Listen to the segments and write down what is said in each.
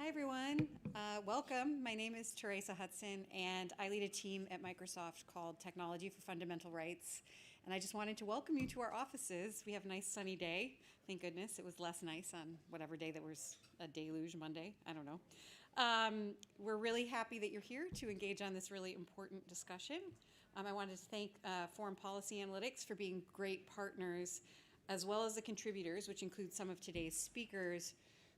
Hi, everyone. Welcome. My name is Teresa Hudson, and I lead a team at Microsoft called Technology for Fundamental Rights. And I just wanted to welcome you to our offices. We have a nice sunny day. Thank goodness it was less nice on whatever day that was a deluge Monday. I don't know. We're really happy that you're here to engage on this really important discussion. I wanted to thank Foreign Policy Analytics for being great partners, as well as the contributors, which include some of today's speakers,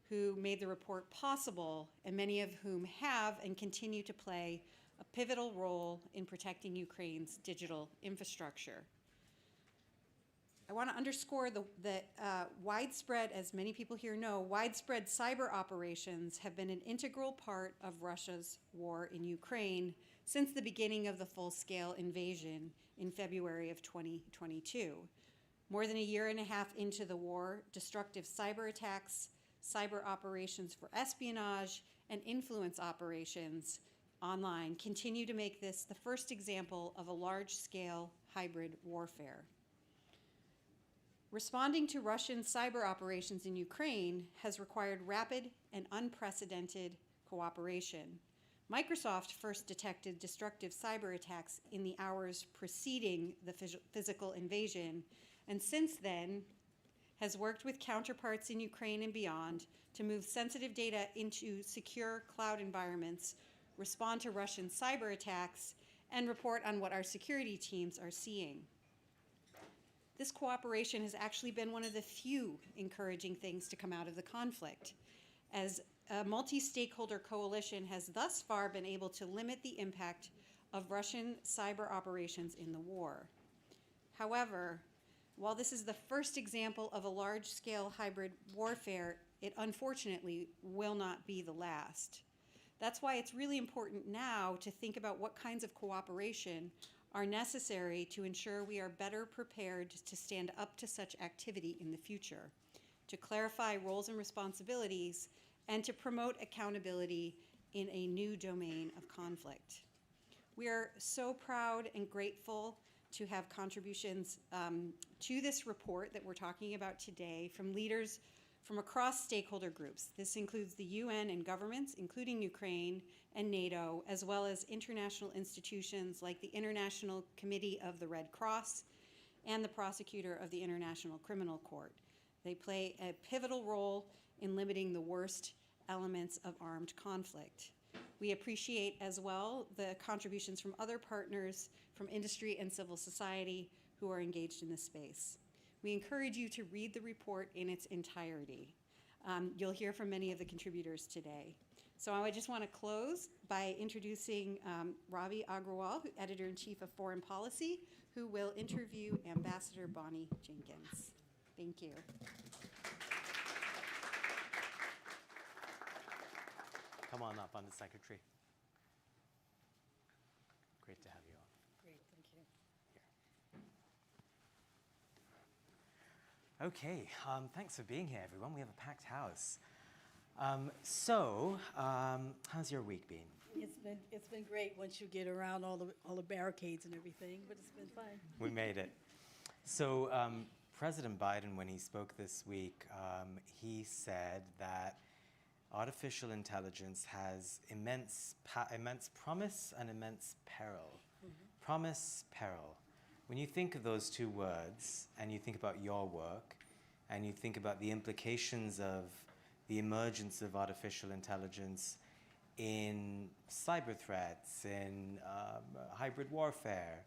who made the report possible, and many of whom have and continue to play a pivotal role in protecting Ukraine's digital infrastructure. I want to underscore that widespread, as many people here know, widespread cyber operations have been an integral part of Russia's war in Ukraine since the beginning of the full-scale invasion in February of 2022. More than a year and a half into the war, destructive cyber attacks, cyber operations for espionage, and influence operations online continue to make this the first example of a large-scale hybrid warfare. Responding to Russian cyber operations in Ukraine has required rapid and unprecedented cooperation. Microsoft first detected destructive cyber attacks in the hours preceding the physical invasion, and since then has worked with counterparts in Ukraine and beyond to move sensitive data into secure cloud environments, respond to Russian cyber attacks, and report on what our security teams are seeing. This cooperation has actually been one of the few encouraging things to come out of the conflict, as a multi-stakeholder coalition has thus far been able to limit the impact of Russian cyber operations in the war. However, while this is the first example of a large-scale hybrid warfare, it unfortunately will not be the last. That's why it's really important now to think about what kinds of cooperation are necessary to ensure we are better prepared to stand up to such activity in the future, to clarify roles and responsibilities, and to promote accountability in a new domain of conflict. We are so proud and grateful to have contributions to this report that we're talking about today from leaders from across stakeholder groups. This includes the UN and governments, including Ukraine and NATO, as well as international institutions like the International Committee of the Red Cross and the prosecutor of the International Criminal Court. They play a pivotal role in limiting the worst elements of armed conflict. We appreciate as well the contributions from other partners from industry and civil society who are engaged in this space. We encourage you to read the report in its entirety. You'll hear from many of the contributors today. So I just want to close by introducing Ravi Agrawal, Editor-in-Chief of Foreign Policy, who will interview Ambassador Bonnie Jenkins. Thank you. Come on up, Undersecretary. Great to have you on. Great, thank you. Here. Okay, thanks for being here, everyone. We have a packed house. How's your week been? It's been great once you get around all the barricades and everything, but it's been fun. We made it. So President Biden, when he spoke this week, he said that artificial intelligence has immense promise and immense peril. Mm-hmm. Promise, peril. When you think of those two words, and you think about your work, and you think about the implications of the emergence of artificial intelligence in cyber threats, in hybrid warfare,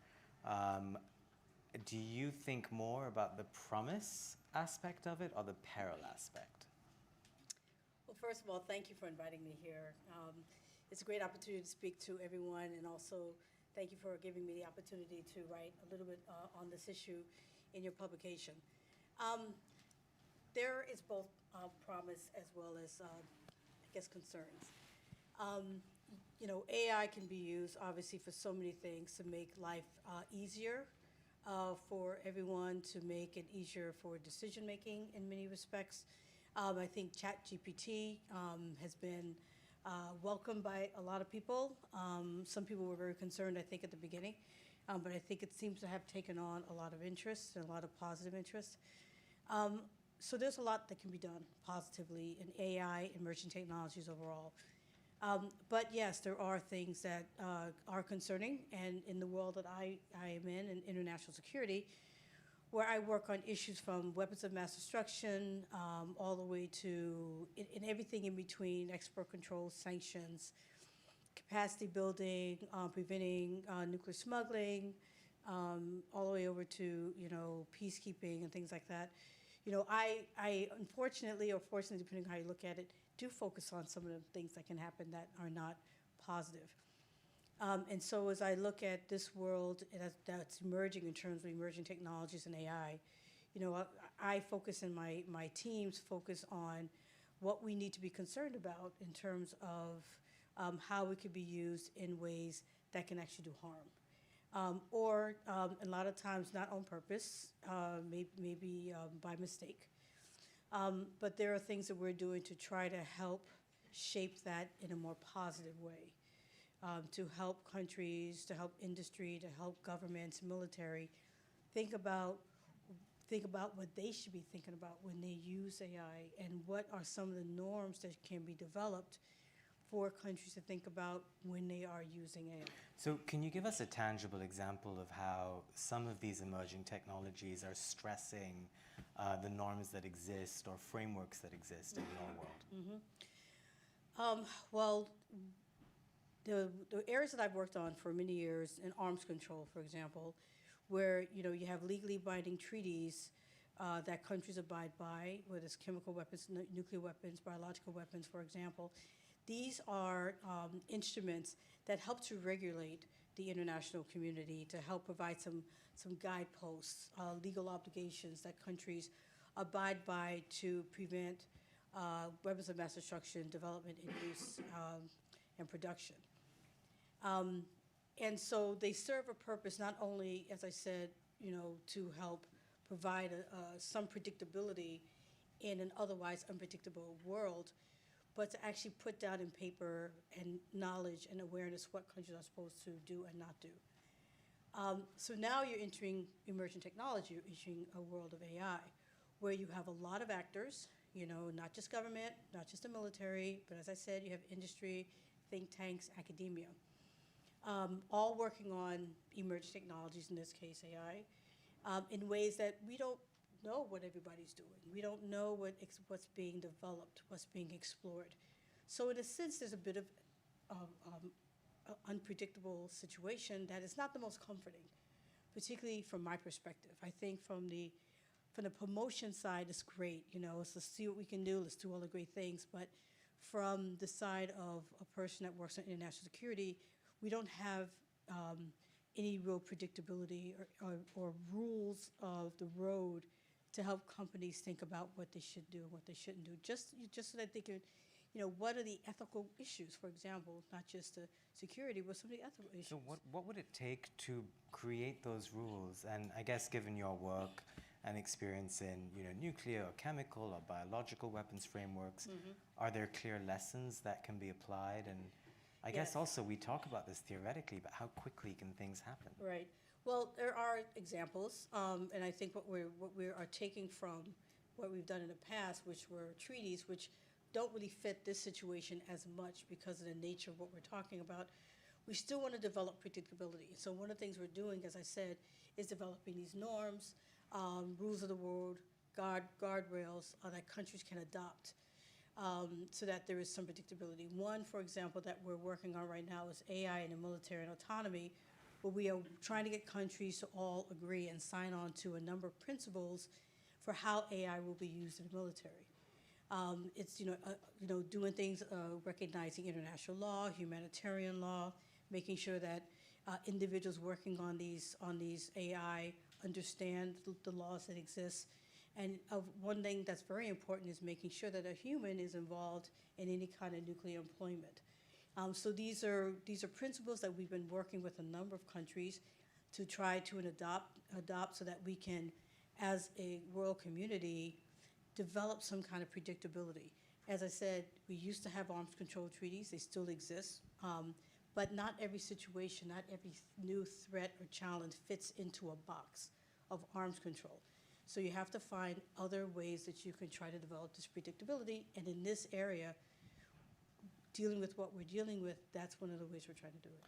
do you think more about the promise aspect of it or the peril aspect? Well, first of all, thank you for inviting me here. It's a great opportunity to speak to everyone, and also thank you for giving me the opportunity to write a little bit on this issue in your publication. There is both promise as well as, I guess, concerns. AI can be used, obviously, for so many things to make life easier for everyone, to make it easier for decision-making in many respects. I think ChatGPT has been welcomed by a lot of people. Some people were very concerned, I think, at the beginning, but I think it seems to have taken on a lot of interest and a lot of positive interest. so there's a lot that can be done positively in AI, emerging technologies overall. But yes, there are things that are concerning, and in the world that I am in international security, where I work on issues from weapons of mass destruction all the way to in everything in between, export control, sanctions, capacity building, preventing nuclear smuggling, all the way over to peacekeeping and things like that. I unfortunately or fortunately, depending on how you look at it, do focus on some of the things that can happen that are not positive. And so as I look at this world that's emerging in terms of emerging technologies and AI, I focus and my teams focus on what we need to be concerned about in terms of how it could be used in ways that can actually do harm. Or a lot of times not on purpose, maybe by mistake. But there are things that we're doing to try to help shape that in a more positive way, to help countries, to help industry, to help governments, military, think about what they should be thinking about when they use AI, and what are some of the norms that can be developed for countries to think about when they are using AI. So can you give us a tangible example of how some of these emerging technologies are stressing the norms that exist or frameworks that exist in your world? Well, the areas that I've worked on for many years in arms control, for example, where you have legally binding treaties that countries abide by, whether it's chemical weapons, nuclear weapons, biological weapons, for example. These are instruments that help to regulate the international community, to help provide some guideposts, legal obligations that countries abide by to prevent weapons of mass destruction, development, and use, and production. And so they serve a purpose not only, as I said, to help provide some predictability in an otherwise unpredictable world, but to actually put down in paper and knowledge and awareness what countries are supposed to do and not do. So now you're entering emerging technology, you're entering a world of AI, where you have a lot of actors, not just government, not just the military, but as I said, you have industry, think tanks, academia, all working on emerging technologies, in this case AI, in ways that we don't know what everybody's doing. We don't know what's being developed, what's being explored. So in a sense, there's a bit of unpredictable situation that is not the most comforting, particularly from my perspective. I think from the promotion side, it's great. Let's see what we can do. Let's do all the great things. But from the side of a person that works in international security, we don't have any real predictability or rules of the road to help companies think about what they should do and what they shouldn't do, just so that they can, what are the ethical issues, for example, not just the security, but some of the ethical issues. So what would it take to create those rules? And I guess given your work and experience in nuclear or chemical or biological weapons frameworks, are there clear lessons that can be applied? And I guess also we talk about this theoretically, but how quickly can things happen? Right. Well, there are examples, and I think what we are taking from what we've done in the past, which were treaties, which don't really fit this situation as much because of the nature of what we're talking about. We still want to develop predictability. So one of the things we're doing, as I said, is developing these norms, rules of the world, guardrails that countries can adopt, so that there is some predictability. One, for example, that we're working on right now is AI and the military and autonomy, where we are trying to get countries to all agree and sign on to a number of principles for how AI will be used in the military. It's doing things, recognizing international law, humanitarian law, making sure that individuals working on these AI understand the laws that exist. And one thing that's very important is making sure that a human is involved in any kind of nuclear employment. So these are principles that we've been working with a number of countries to try to adopt so that we can, as a world community, develop some kind of predictability. As I said, we used to have arms control treaties. They still exist. But not every situation, not every new threat or challenge fits into a box of arms control. So you have to find other ways that you can try to develop this predictability. And in this area, dealing with what we're dealing with, that's one of the ways we're trying to do it.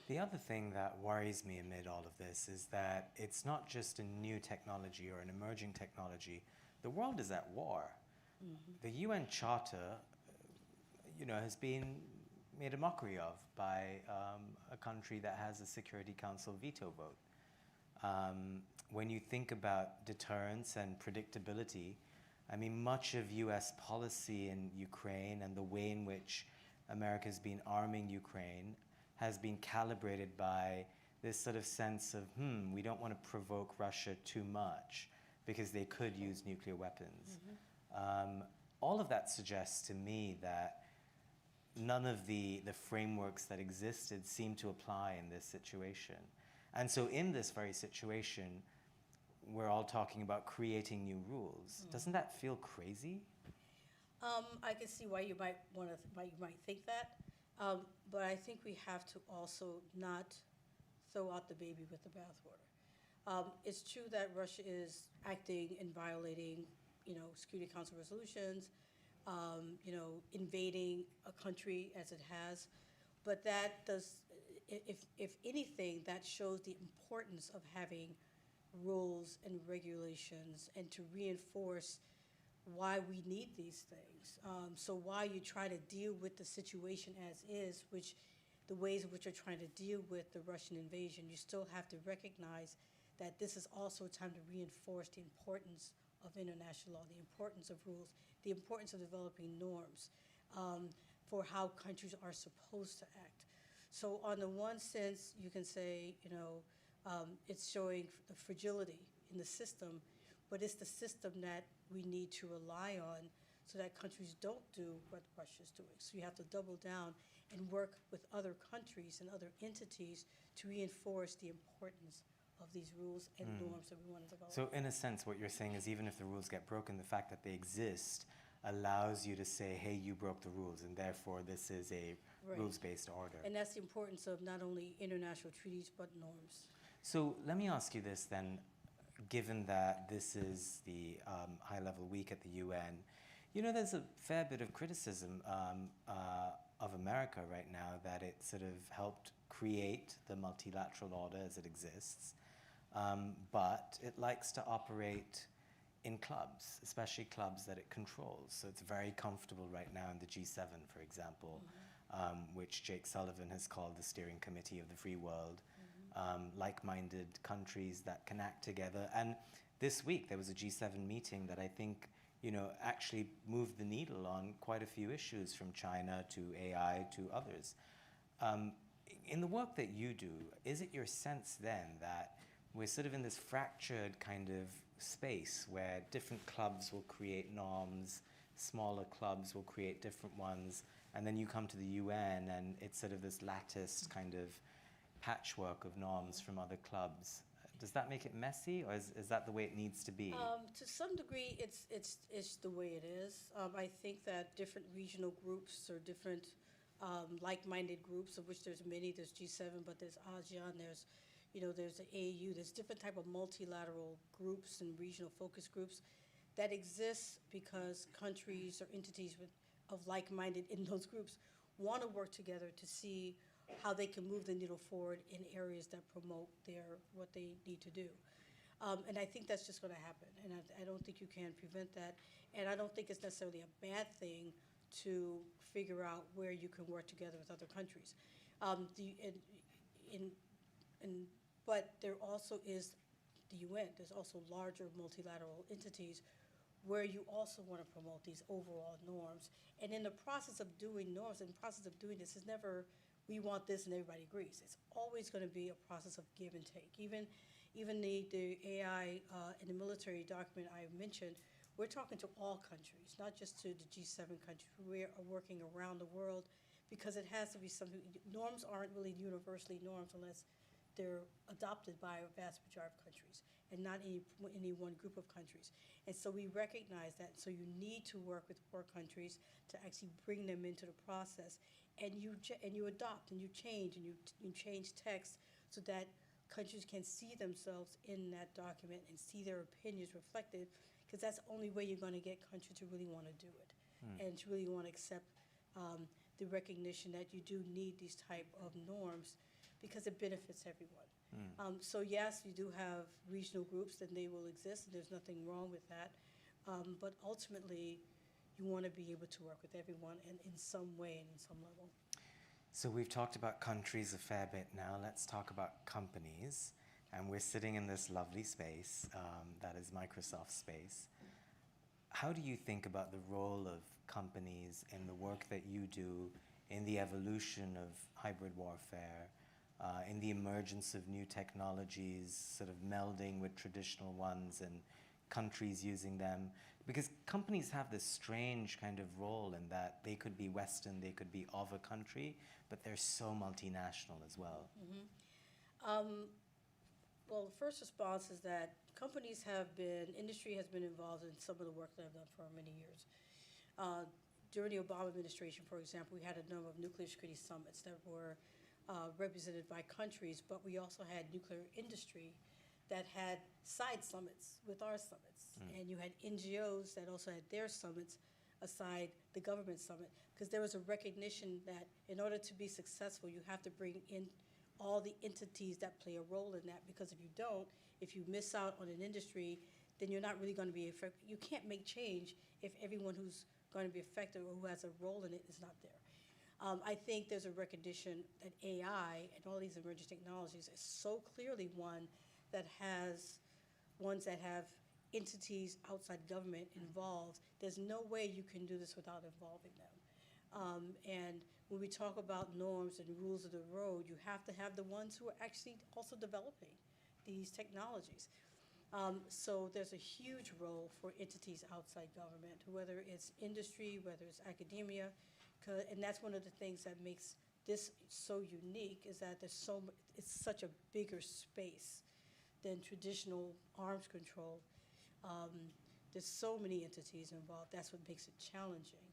The other thing that worries me amid all of this is that it's not just a new technology or an emerging technology. The world is at war. The UN Charter, has been made a mockery of by a country that has a Security Council veto vote. When you think about deterrence and predictability, I mean, much of US policy in Ukraine and the way in which America's been arming Ukraine has been calibrated by this sort of sense of, we don't want to provoke Russia too much because they could use nuclear weapons. All of that suggests to me that none of the frameworks that existed seem to apply in this situation. And so in this very situation, we're all talking about creating new rules. Doesn't that feel crazy? I can see why you might think that, but I think we have to also not throw out the baby with the bathwater. It's true that Russia is acting and violating, Security Council resolutions, invading a country as it has, but that does, if anything, that shows the importance of having rules and regulations and to reinforce why we need these things. So while you try to deal with the situation as is, which the ways in which you're trying to deal with the Russian invasion, you still have to recognize that this is also a time to reinforce the importance of international law, the importance of rules, the importance of developing norms for how countries are supposed to act. So on the one sense, you can say, it's showing the fragility in the system, but it's the system that we need to rely on so that countries don't do what Russia's doing. So you have to double down and work with other countries and other entities to reinforce the importance of these rules and norms that we want to develop. So in a sense, what you're saying is even if the rules get broken, the fact that they exist allows you to say, hey, you broke the rules, and therefore this is a Right. rules-based order. And that's the importance of not only international treaties, but norms. So let me ask you this then, given that this is the high-level week at the UN, there's a fair bit of criticism of America right now that it sort of helped create the multilateral order as it exists, but it likes to operate in clubs, especially clubs that it controls. So it's very comfortable right now in the G7, for example, which Jake Sullivan has called the steering committee of the free world, like-minded countries that can act together. And this week there was a G7 meeting that I think, actually moved the needle on quite a few issues, from China to AI to others. In the work that you do, is it your sense then that we're sort of in this fractured kind of space where different clubs will create norms, smaller clubs will create different ones, and then you come to the UN and it's sort of this latticed kind of patchwork of norms from other clubs? Does that make it messy, or is that the way it needs to be? To some degree, it's the way it is. I think that different regional groups or different like-minded groups, of which there's many. There's G7, but there's ASEAN. There's the AU. There's different type of multilateral groups and regional focus groups that exist because countries or entities of like-minded in those groups want to work together to see how they can move the needle forward in areas that promote what they need to do. And I think that's just going to happen. And I don't think you can prevent that. And I don't think it's necessarily a bad thing to figure out where you can work together with other countries. But there also is the UN. There's also larger multilateral entities where you also want to promote these overall norms. And in the process of doing norms, in the process of doing this, is never we want this and everybody agrees. It's always going to be a process of give and take. Even the AI and the military document I mentioned, we're talking to all countries, not just to the G7 countries. We are working around the world because it has to be something. Norms aren't really universally norms unless they're adopted by a vast majority of countries and not any one group of countries. And so we recognize that. So you need to work with more countries to actually bring them into the process. And you adopt and you change and you change text so that countries can see themselves in that document and see their opinions reflected, because that's the only way you're going to get countries to really want to do it and to really want to accept the recognition that you do need these type of norms because it benefits everyone. So yes, you do have regional groups and they will exist, and there's nothing wrong with that. But ultimately, you want to be able to work with everyone in some way and in some level. So we've talked about countries a fair bit now. Let's talk about companies. And we're sitting in this lovely space that is Microsoft space. How do you think about the role of companies in the work that you do, in the evolution of hybrid warfare, in the emergence of new technologies, sort of melding with traditional ones and countries using them? Because companies have this strange kind of role in that they could be Western, they could be of a country, but they're so multinational as well. Well, the first response is that industry has been involved in some of the work that I've done for many years. During the Obama administration, for example, we had a number of nuclear security summits that were represented by countries, but we also had nuclear industry that had side summits with our summits. And you had NGOs that also had their summits aside the government summit, because there was a recognition that in order to be successful, you have to bring in all the entities that play a role in that, because if you don't, if you miss out on an industry, then you're not really going to be effective. You can't make change if everyone who's going to be affected or who has a role in it is not there. I think there's a recognition that AI and all these emerging technologies is so clearly one that has ones that have entities outside government involved. There's no way you can do this without involving them. And when we talk about norms and rules of the road, you have to have the ones who are actually also developing these technologies. So there's a huge role for entities outside government, whether it's industry, whether it's academia, and that's one of the things that makes this so unique, is that it's such a bigger space than traditional arms control. There's so many entities involved. That's what makes it challenging.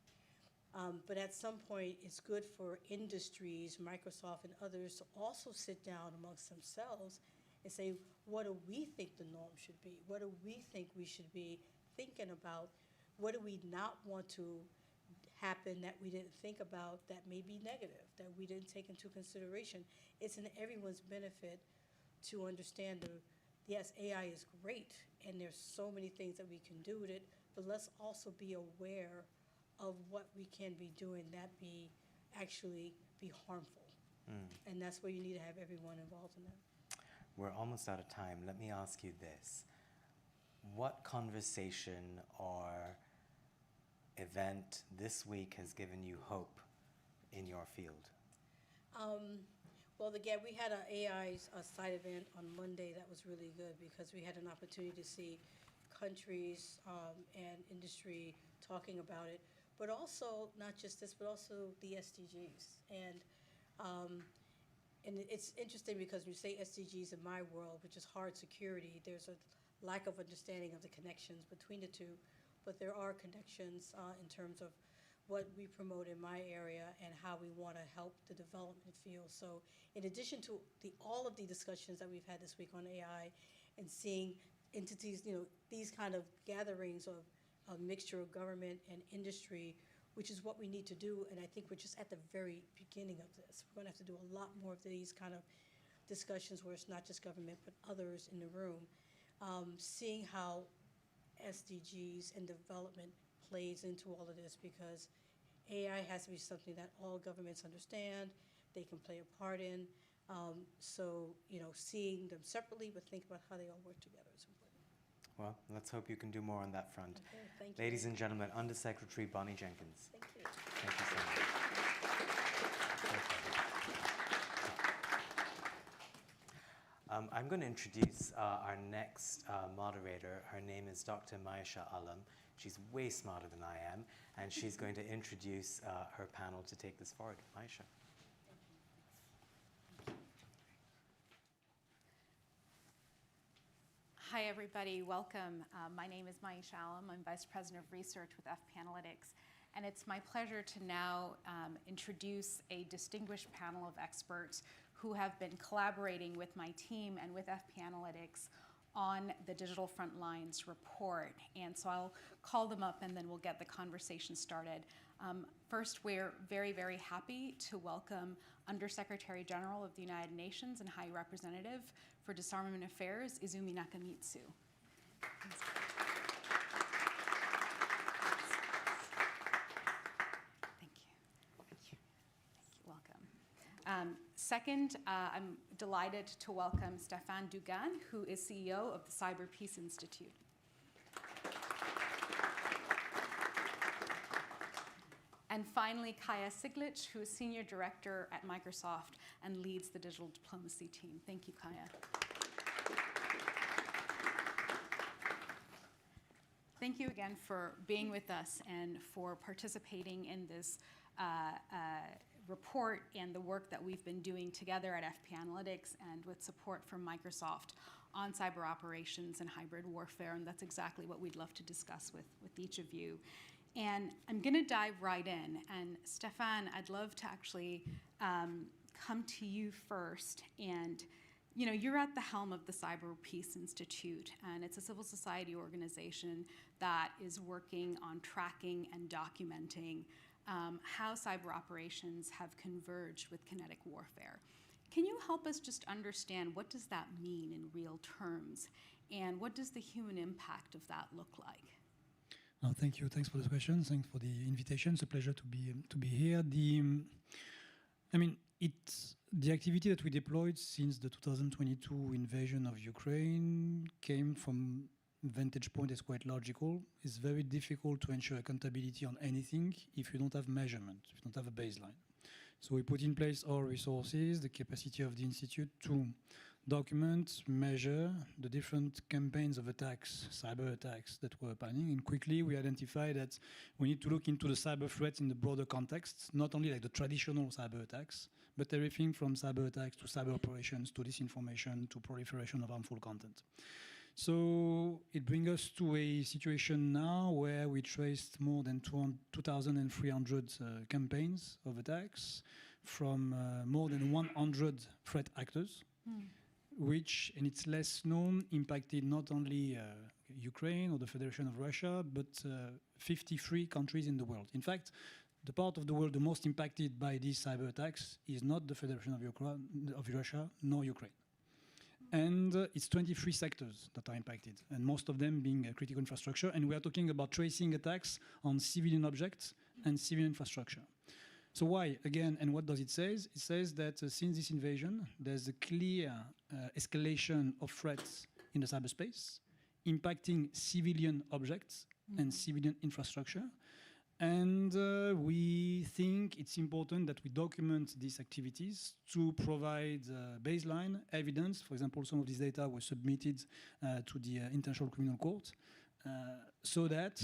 But at some point, it's good for industries, Microsoft and others, to also sit down amongst themselves and say, what do we think the norm should be? What do we think we should be thinking about? What do we not want to happen that we didn't think about that may be negative, that we didn't take into consideration? It's in everyone's benefit to understand yes, AI is great, and there's so many things that we can do with it, but let's also be aware of what we can be doing that actually be harmful. And that's where you need to have everyone involved in that. We're almost out of time. Let me ask you this. What conversation or event this week has given you hope in your field? Well, again, we had an AI side event on Monday that was really good, because we had an opportunity to see countries and industry talking about it, but also not just this, but also the SDGs. And it's interesting because when you say SDGs in my world, which is hard security, there's a lack of understanding of the connections between the two, but there are connections in terms of what we promote in my area and how we want to help the development field. So in addition to all of the discussions that we've had this week on AI and seeing entities, these kind of gatherings of a mixture of government and industry, which is what we need to do, and I think we're just at the very beginning of this. We're going to have to do a lot more of these kind of discussions where it's not just government but others in the room, seeing how SDGs and development plays into all of this, because AI has to be something that all governments understand, they can play a part in. So, seeing them separately, but think about how they all work together is important. Well, let's hope you can do more on that front. Okay, thank you. Ladies and gentlemen, Undersecretary Bonnie Jenkins. Thank you. Thank you so much. I'm going to introduce our next moderator. Her name is Dr. Maisha Alam. She's way smarter than I am, and she's going to introduce her panel to take this forward. Maisha. Hi, everybody. Welcome. My name is Maisha Alam. I'm Vice President of Research with FPanalytics. And it's my pleasure to now introduce a distinguished panel of experts who have been collaborating with my team and with FP Analytics on the Digital Frontlines report. And so I'll call them up and then we'll get the conversation started. First, we're very, very happy to welcome Undersecretary General of the United Nations and High Representative for Disarmament Affairs, Izumi Nakamitsu. Thank you. Welcome. Second, I'm delighted to welcome Stéphane Dugan, who is CEO of the Cyber Peace Institute. And finally, Kaya Siglic, who is Senior Director at Microsoft and leads the digital diplomacy team. Thank you, Kaya. Thank you again for being with us and for participating in this report and the work that we've been doing together at FP Analytics and with support from Microsoft on cyber operations and hybrid warfare. And that's exactly what we'd love to discuss with each of you. And I'm going to dive right in. And Stéphane, I'd love to actually come to you first. And you know, you're at the helm of the Cyber Peace Institute, and it's a civil society organization that is working on tracking and documenting how cyber operations have converged with kinetic warfare. Can you help us just understand what does that mean in real terms, and what does the human impact of that look like? Thank you. Thanks for the question. Thanks for the invitation. It's a pleasure to be here. The activity that we deployed since the 2022 invasion of Ukraine came from vantage point is quite logical. It's very difficult to ensure accountability on anything if you don't have measurement, if you don't have a baseline. So we put in place our resources, the capacity of the Institute to document, measure the different campaigns of attacks, cyber attacks that were happening. And quickly we identified that we need to look into the cyber threats in the broader context, not only like the traditional cyber attacks, but everything from cyber attacks to cyber operations to disinformation to proliferation of harmful content. So it brings us to a situation now where we traced more than 2,300 campaigns of attacks from more than 100 threat actors, which, and it's less known, impacted not only Ukraine or the Federation of Russia, but 53 countries in the world. In fact, the part of the world the most impacted by these cyber attacks is not the Federation of Russia, nor Ukraine. And it's 23 sectors that are impacted, and most of them being critical infrastructure. And we are talking about tracing attacks on civilian objects and civilian infrastructure. So why, again, and what does it say? It says that since this invasion, there's a clear escalation of threats in the cyberspace, impacting civilian objects and civilian infrastructure. And we think it's important that we document these activities to provide baseline evidence. For example, some of this data was submitted to the International Criminal Court so that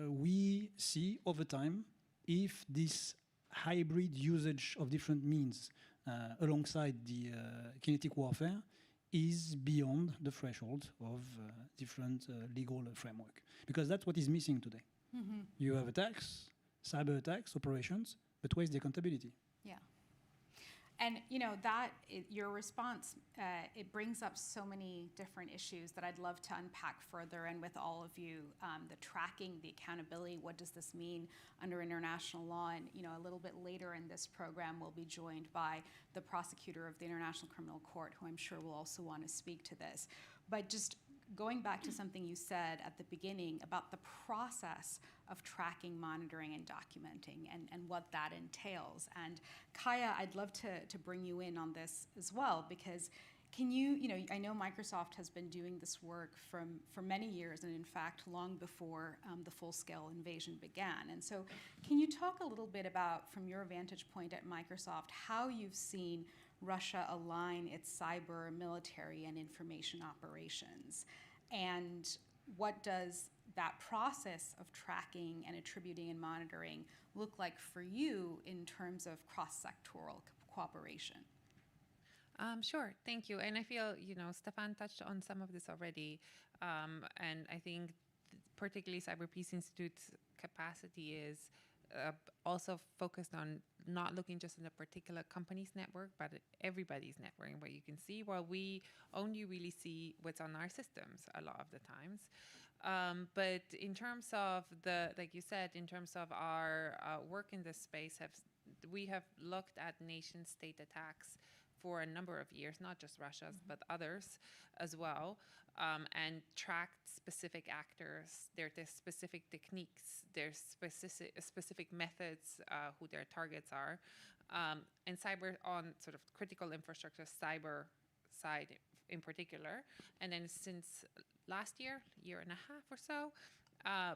we see over time if this hybrid usage of different means alongside the kinetic warfare is beyond the threshold of different legal framework. Because that's what is missing today. Mm-hmm. You have attacks, cyber attacks, operations, but where's the accountability? Yeah. And you know, your response, it brings up so many different issues that I'd love to unpack further, and with all of you, the tracking, the accountability, what does this mean under international law? And you know, a little bit later in this program, we'll be joined by the prosecutor of the International Criminal Court, who I'm sure will also want to speak to this. But just going back to something you said at the beginning about the process of tracking, monitoring, and documenting and what that entails. And Kaya, I'd love to bring you in on this as well, because can you know, I know Microsoft has been doing this work for many years, and in fact, long before the full-scale invasion began. And so can you talk a little bit about, from your vantage point at Microsoft, how you've seen Russia align its cyber, military, and information operations? And what does that process of tracking and attributing and monitoring look like for you in terms of cross-sectoral cooperation? Sure, thank you. And I feel, you know, Stéphane touched on some of this already. And I think particularly Cyber Peace Institute's capacity is also focused on not looking just at a particular company's network, but at everybody's network and what you can see, while we only really see what's on our systems a lot of the times. But in terms of like you said, in terms of our work in this space, we have looked at nation state attacks for a number of years, not just Russia's, but others as well, and tracked specific actors, their specific techniques, their specific methods, who their targets are, and cyber on sort of critical infrastructure, cyber side in particular. And then since last year and a half or so,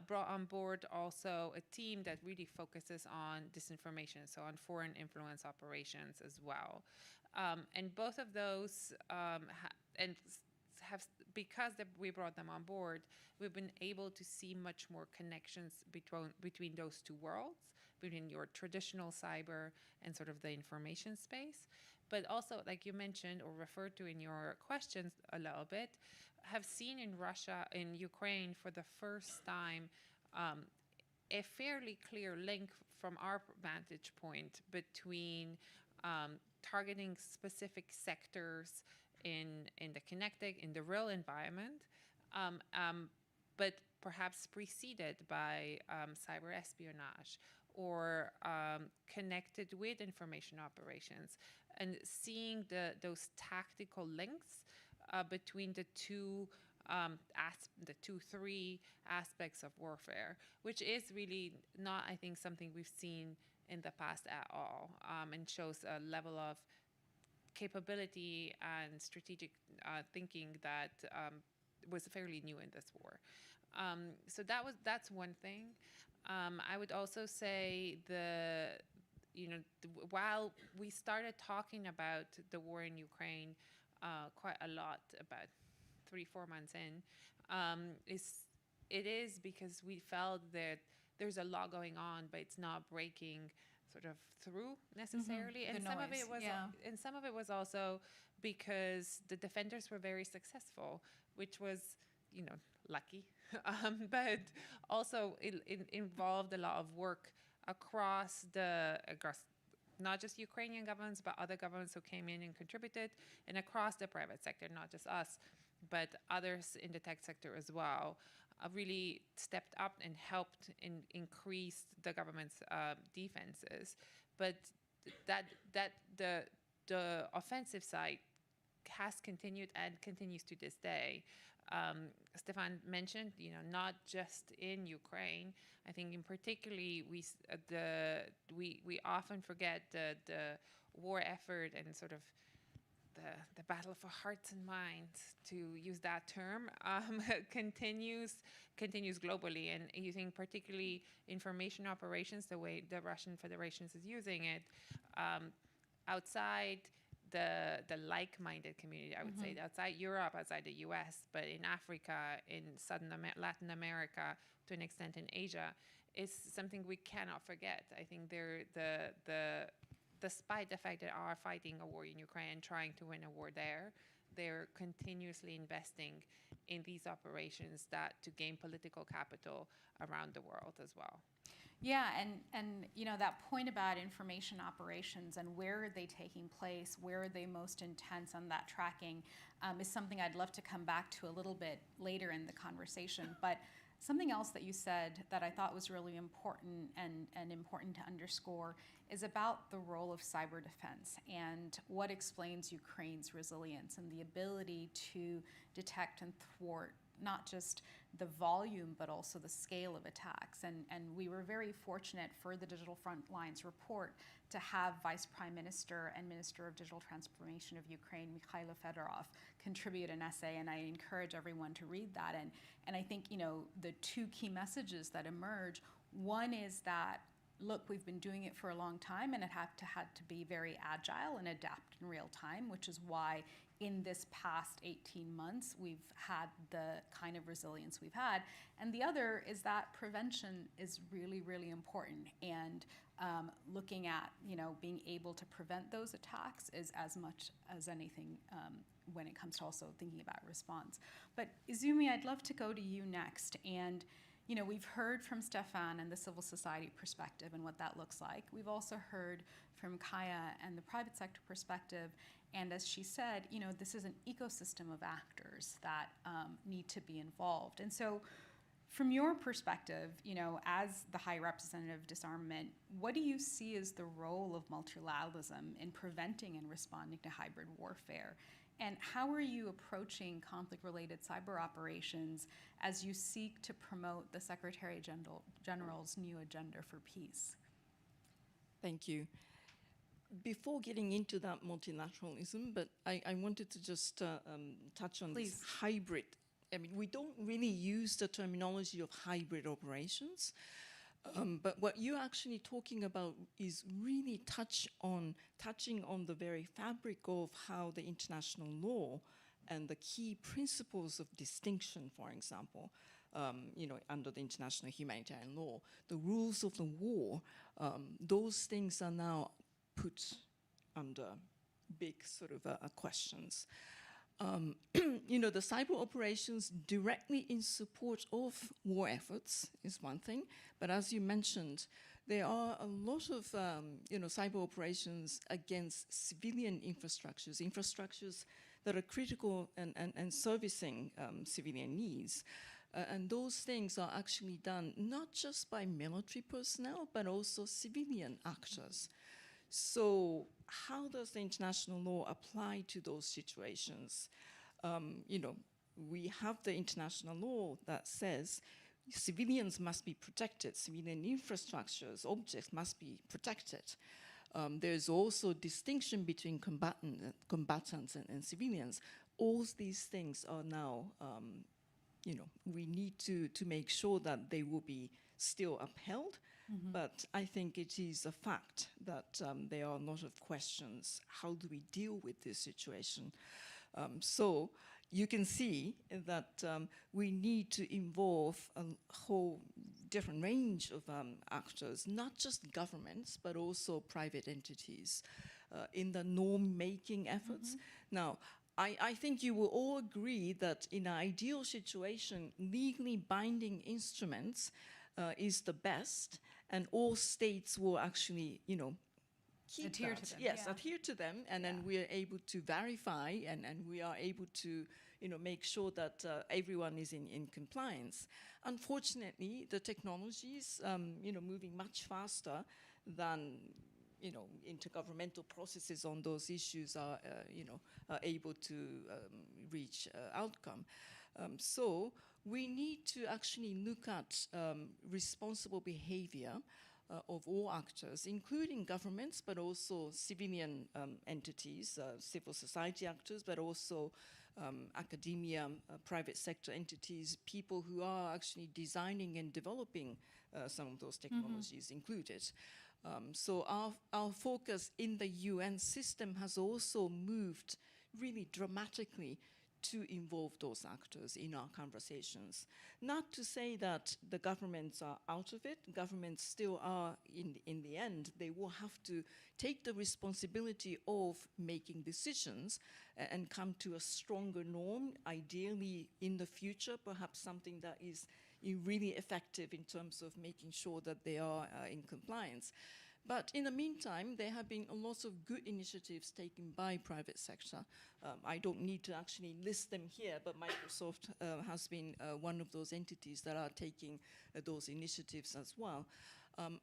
brought on board also a team that really focuses on disinformation, so on foreign influence operations as well. And both of those because we brought them on board, we've been able to see much more connections between those two worlds, between your traditional cyber and sort of the information space. But also, like you mentioned or referred to in your questions a little bit, have seen in Ukraine for the first time, a fairly clear link from our vantage point between targeting specific sectors in the real environment, but perhaps preceded by cyber espionage or connected with information operations, and seeing those tactical links between the three aspects of warfare, which is really not, I think, something we've seen in the past at all, and shows a level of capability and strategic thinking that was fairly new in this war. So that's one thing. I would also say while we started talking about the war in Ukraine quite a lot, about 3-4 months in, it is because we felt that there's a lot going on, but it's not breaking sort of through necessarily. And some of it was also because the defenders were very successful, which was, lucky, but also it involved a lot of work across not just Ukrainian governments, but other governments who came in and contributed, and across the private sector, not just us, but others in the tech sector as well, really stepped up and helped increase the government's defenses. But that the offensive side has continued and continues to this day. Stefan mentioned, not just in Ukraine. I think in particularly we often forget the war effort and sort of the battle for hearts and minds, to use that term, continues globally. And you think particularly information operations, the way the Russian Federation is using it, outside the like-minded community, I would say, outside Europe, outside the US, but in Africa, in Latin America, to an extent in Asia, is something we cannot forget. I think despite the fact that they are fighting a war in Ukraine and trying to win a war there, they're continuously investing in these operations to gain political capital around the world as well. Yeah, and that point about information operations and where are they taking place, where are they most intense on that tracking, is something I'd love to come back to a little bit later in the conversation. But something else that you said that I thought was really important and important to underscore is about the role of cyber defense and what explains Ukraine's resilience and the ability to detect and thwart not just the volume, but also the scale of attacks. And we were very fortunate for the Digital Frontlines report to have Vice Prime Minister and Minister of Digital Transformation of Ukraine, Mikhailo Fedorov, contribute an essay, and I encourage everyone to read that. And I think, the two key messages that emerge, one is that, look, we've been doing it for a long time, and it had to be very agile and adapt in real time, which is why in this past 18 months, we've had the kind of resilience we've had. And the other is that prevention is really, really important. And looking at, being able to prevent those attacks is as much as anything when it comes to also thinking about response. But Izumi, I'd love to go to you next. And, you know, we've heard from Stefan and the civil society perspective and what that looks like. We've also heard from Kaya and the private sector perspective. And as she said, you know, this is an ecosystem of actors that need to be involved. And so from your perspective, you know, as the High Representative of Disarmament, what do you see as the role of multilateralism in preventing and responding to hybrid warfare? And how are you approaching conflict-related cyber operations as you seek to promote the Secretary General's new agenda for peace? Thank you. Before getting into that multilateralism, but I wanted to just touch on Please. this hybrid. I mean, we don't really use the terminology of hybrid operations, but what you're actually talking about is really touching on the very fabric of how the international law and the key principles of distinction, for example, you know, under the international humanitarian law, the rules of the war, those things are now put under big sort of questions. You know, the cyber operations directly in support of war efforts is one thing, but as you mentioned, there are a lot of you know, cyber operations against civilian infrastructures that are critical and servicing civilian needs. And those things are actually done not just by military personnel, but also civilian actors. So how does the international law apply to those situations? You know, we have the international law that says civilians must be protected, civilian infrastructures, objects must be protected. There's also distinction between combatants and civilians. All these things are now, you know, we need to make sure that they will be still upheld. But I think it is a fact that there are a lot of questions. How do we deal with this situation? So you can see that we need to involve a whole different range of actors, not just governments, but also private entities in the norm-making efforts. Now, I think you will all agree that in an ideal situation, legally binding instruments is the best, and all states will actually, you know, keep Adhere that. to them, Yes, yeah. adhere to them, and then we are able to verify, and we are able to, you know, make sure that everyone is in compliance. Unfortunately, the technologies, you know, moving much faster than, you know, intergovernmental processes on those issues are, you know, are able to reach outcome. So we need to actually look at responsible behavior of all actors, including governments, but also civilian entities, civil society actors, but also academia, private sector entities, people who are actually designing and developing some of those technologies included. So our focus in the UN system has also moved really dramatically to involve those actors in our conversations. Not to say that the governments are out of it. Governments still are, in the end, they will have to take the responsibility of making decisions and come to a stronger norm, ideally in the future, perhaps something that is really effective in terms of making sure that they are in compliance. But in the meantime, there have been a lot of good initiatives taken by private sector. I don't need to actually list them here, but Microsoft has been one of those entities that are taking those initiatives as well.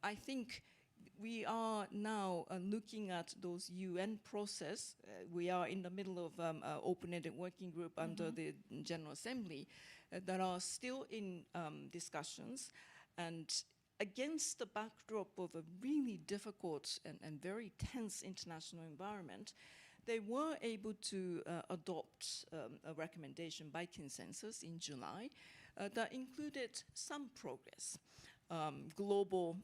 I think we are now looking at those UN process. We are in the middle of open-ended working group under the General Assembly that are still in discussions. And against the backdrop of a really difficult and very tense international environment, they were able to adopt a recommendation by consensus in July that included some progress. Global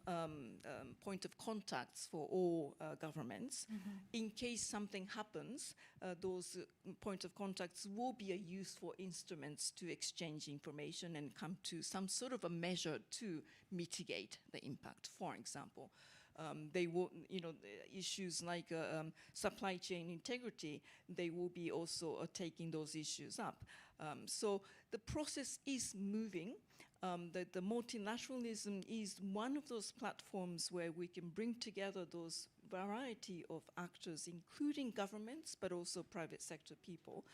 point of contacts for all governments. In case something happens, those point of contacts will be a useful instruments to exchange information and come to some sort of a measure to mitigate the impact. For example, they will, you know, issues like supply chain integrity, they will be also taking those issues up. So the process is moving. the multilateralism is one of those platforms where we can bring together those variety of actors, including governments, but also private sector people,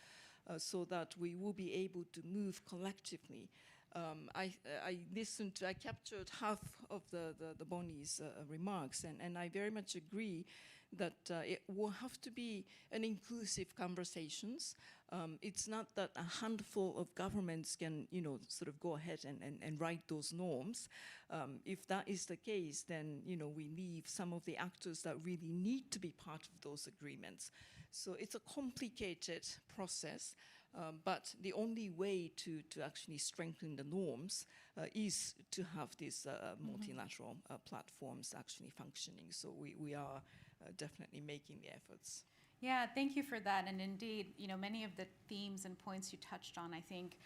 so that we will be able to move collectively. I captured half of the Bonnie's remarks, and I very much agree that it will have to be an inclusive conversations. It's not that a handful of governments can, sort of go ahead and write those norms. If that is the case, then, we leave some of the actors that really need to be part of those agreements. So it's a complicated process, but the only way to actually strengthen the norms is to have these multilateral platforms actually functioning. So we are definitely making the efforts. Yeah, thank you for that. And indeed, many of the themes and points you touched on, I think,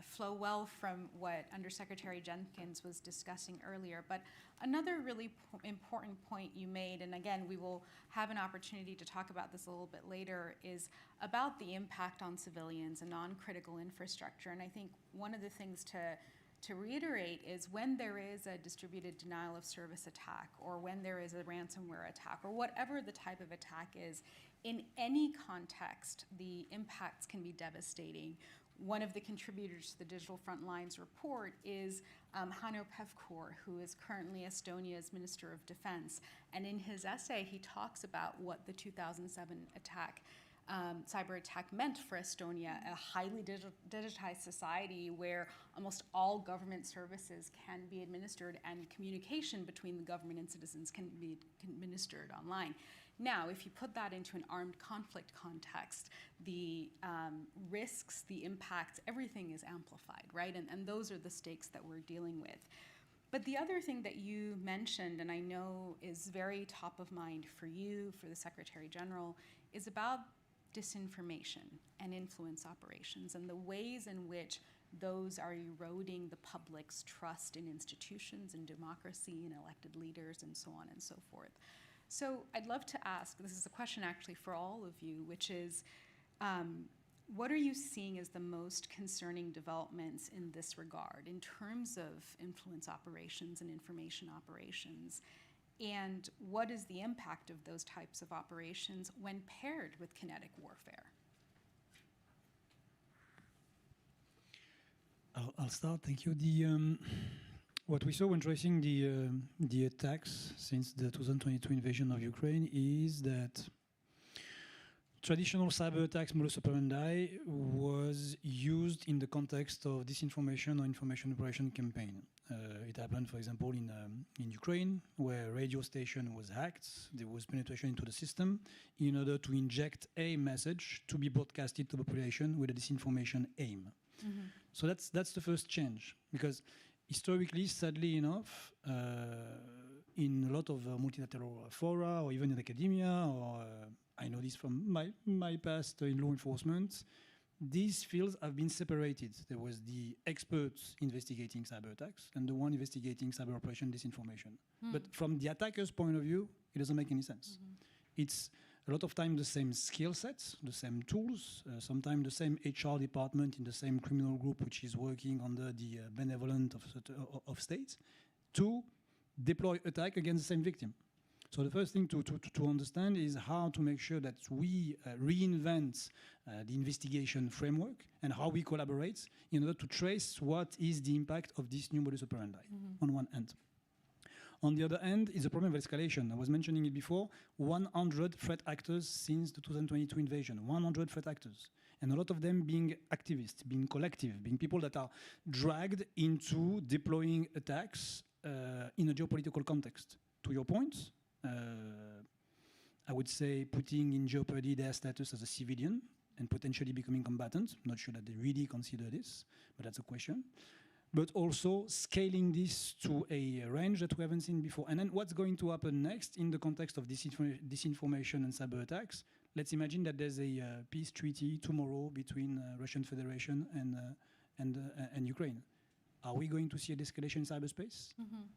flow well from what Undersecretary Jenkins was discussing earlier. But another really important point you made, and again, we will have an opportunity to talk about this a little bit later, is about the impact on civilians and non-critical infrastructure. And I think one of the things to reiterate is when there is a distributed denial of service attack, or when there is a ransomware attack, or whatever the type of attack is, in any context, the impacts can be devastating. One of the contributors to the Digital Frontlines report is Hanno Pevkur, who is currently Estonia's Minister of Defense. And in his essay, he talks about what the 2007 attack, cyber attack, meant for Estonia, a highly digitized society where almost all government services can be administered and communication between the government and citizens can be administered online. Now, if you put that into an armed conflict context, the risks, the impacts, everything is amplified, right? And those are the stakes that we're dealing with. But the other thing that you mentioned, and I know is very top of mind for you, for the Secretary General, is about disinformation and influence operations and the ways in which those are eroding the public's trust in institutions and democracy and elected leaders and so on and so forth. So I'd love to ask, this is a question actually for all of you, which is, what are you seeing as the most concerning developments in this regard in terms of influence operations and information operations? And what is the impact of those types of operations when paired with kinetic warfare? I'll start. Thank you. What we saw when tracing the attacks since the 2022 invasion of Ukraine is that traditional cyber attacks modus operandi was used in the context of disinformation or information operation campaign. It happened, for example, in Ukraine, where a radio station was hacked. There was penetration into the system in order to inject a message to be broadcasted to the population with a disinformation aim. Mm-hmm. So that's the first change, because historically, sadly enough, in a lot of multilateral fora, or even in academia, or I know this from my past in law enforcement, these fields have been separated. There was the experts investigating cyber attacks and the one investigating cyber operation disinformation. But from the attacker's point of view, it doesn't make any sense. It's a lot of time the same skill sets, the same tools, sometimes the same HR department in the same criminal group which is working under the benevolent of states to deploy attack against the same victim. So the first thing to understand is how to make sure that we reinvent the investigation framework and how we collaborate in order to trace what is the impact of this new modus operandi on one end. On the other hand is a problem of escalation. I was mentioning it before, 100 threat actors since the 2022 invasion, 100 threat actors. And a lot of them being activists, being collective, being people that are dragged into deploying attacks in a geopolitical context. To your point, I would say putting in jeopardy their status as a civilian and potentially becoming combatant. Not sure that they really consider this, but that's a question. But also scaling this to a range that we haven't seen before. And then what's going to happen next in the context of disinformation and cyber attacks? Let's imagine that there's a peace treaty tomorrow between Russian Federation and Ukraine. Are we going to see a de-escalation in cyberspace?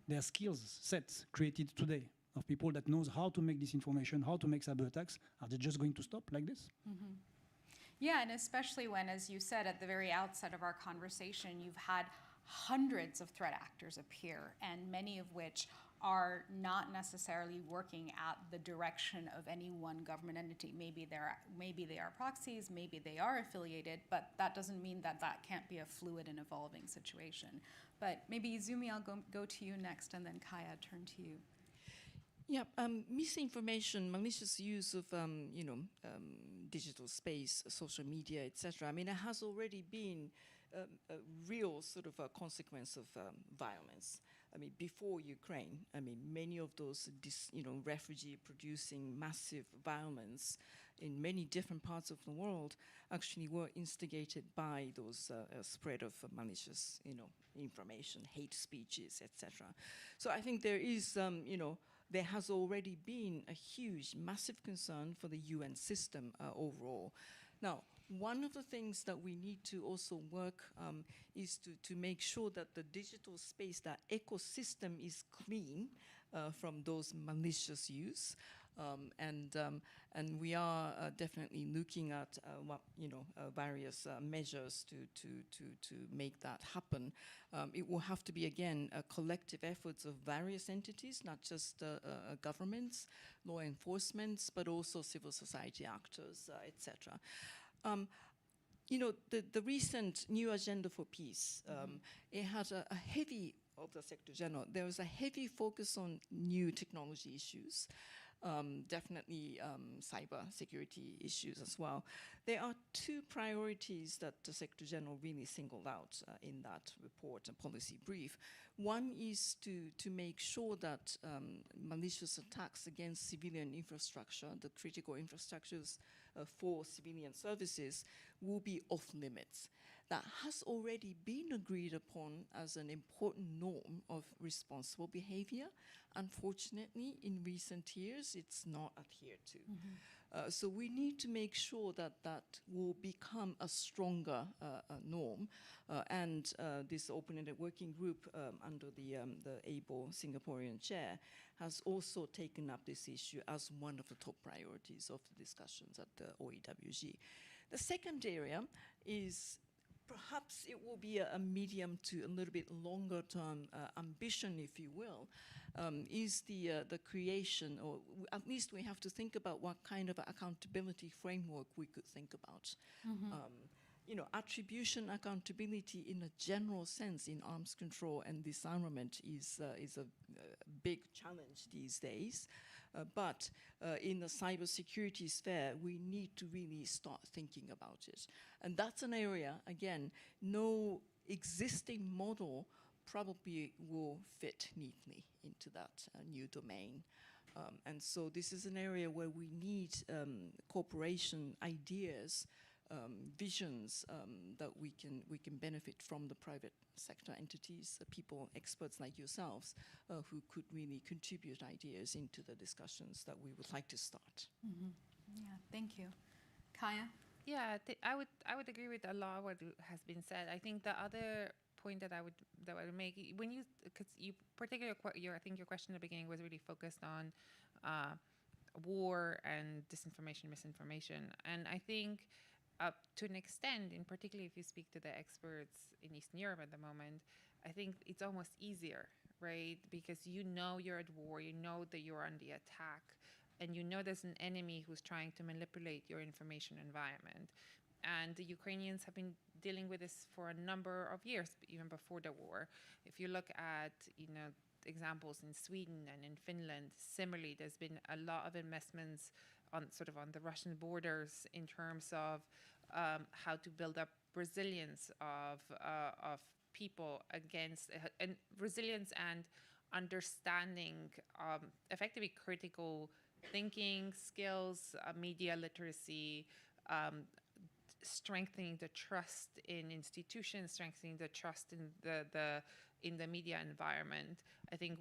There are skills sets created today of people that knows how to make disinformation, how to make cyber attacks. Are they just going to stop like this? Yeah, and especially when, as you said at the very outset of our conversation, you've had hundreds of threat actors appear, and many of which are not necessarily working at the direction of any one government entity. Maybe they are proxies, maybe they are affiliated, but that doesn't mean that that can't be a fluid and evolving situation. But maybe Izumi, I'll go to you next, and then Kaya, turn to you. Yeah, misinformation, malicious use of digital space, social media, etc. I mean, it has already been a real sort of a consequence of violence. I mean, before Ukraine, I mean, many of those refugee-producing massive violence in many different parts of the world actually were instigated by those spread of malicious, information, hate speeches, etc. So I think there is, there has already been a huge, massive concern for the UN system overall. Now, one of the things that we need to also work is to make sure that the digital space, that ecosystem is clean from those malicious use. And we are definitely looking at various measures to make that happen. It will have to be, again, a collective efforts of various entities, not just governments, law enforcement, but also civil society actors, etc. The recent new agenda for peace, it had a heavy, of the Secretary General, there was a heavy focus on new technology issues. Definitely cyber security issues as well. There are two priorities that the Secretary General really singled out in that report and policy brief. One is to make sure that malicious attacks against civilian infrastructure, the critical infrastructures for civilian services, will be off limits. That has already been agreed upon as an important norm of responsible behavior. Unfortunately, in recent years, it's not adhered to. So we need to make sure that that will become a stronger norm. And this open-ended working group under the able Singaporean chair has also taken up this issue as one of the top priorities of the discussions at the OEWG. The second area is perhaps it will be a medium to a little bit longer term ambition, if you will, is the creation, or at least we have to think about what kind of accountability framework we could think about. Attribution accountability in a general sense in arms control and disarmament is a big challenge these days. But in the cybersecurity sphere, we need to really start thinking about it. And that's an area, again, no existing model probably will fit neatly into that new domain. And so this is an area where we need cooperation ideas, visions that we can benefit from the private sector entities, people, experts like yourselves, who could really contribute ideas into the discussions that we would like to start. Yeah, thank you. Kaya? Yeah, I would agree with a lot of what has been said. I think the other point that I would make, when because you particularly I think your question at the beginning was really focused on war and disinformation, misinformation, and I think to an extent, in particular if you speak to the experts in Eastern Europe at the moment, I think it's almost easier, right? Because you know you're at war, you know that you're on the attack, and you know there's an enemy who's trying to manipulate your information environment. And the Ukrainians have been dealing with this for a number of years, even before the war. If you look at, examples in Sweden and in Finland, similarly, there's been a lot of investments on the Russian borders in terms of how to build up resilience of people against and resilience and understanding, effectively critical thinking skills, media literacy, strengthening the trust in institutions, strengthening the trust in the media environment. I think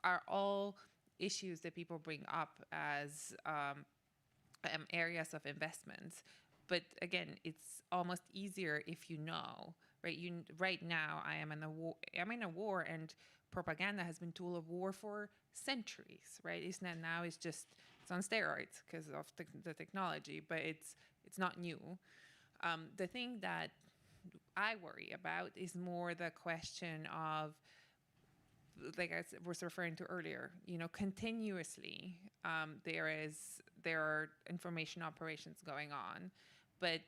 are all issues that people bring up as areas of investments. But again, it's almost easier if you know, right? Right now, I'm in a war, and propaganda has been tool of war for centuries, right? It's not now. It's on steroids because of the technology, but it's not new. The thing that I worry about is more the question of, like I was referring to earlier, continuously there are information operations going on, but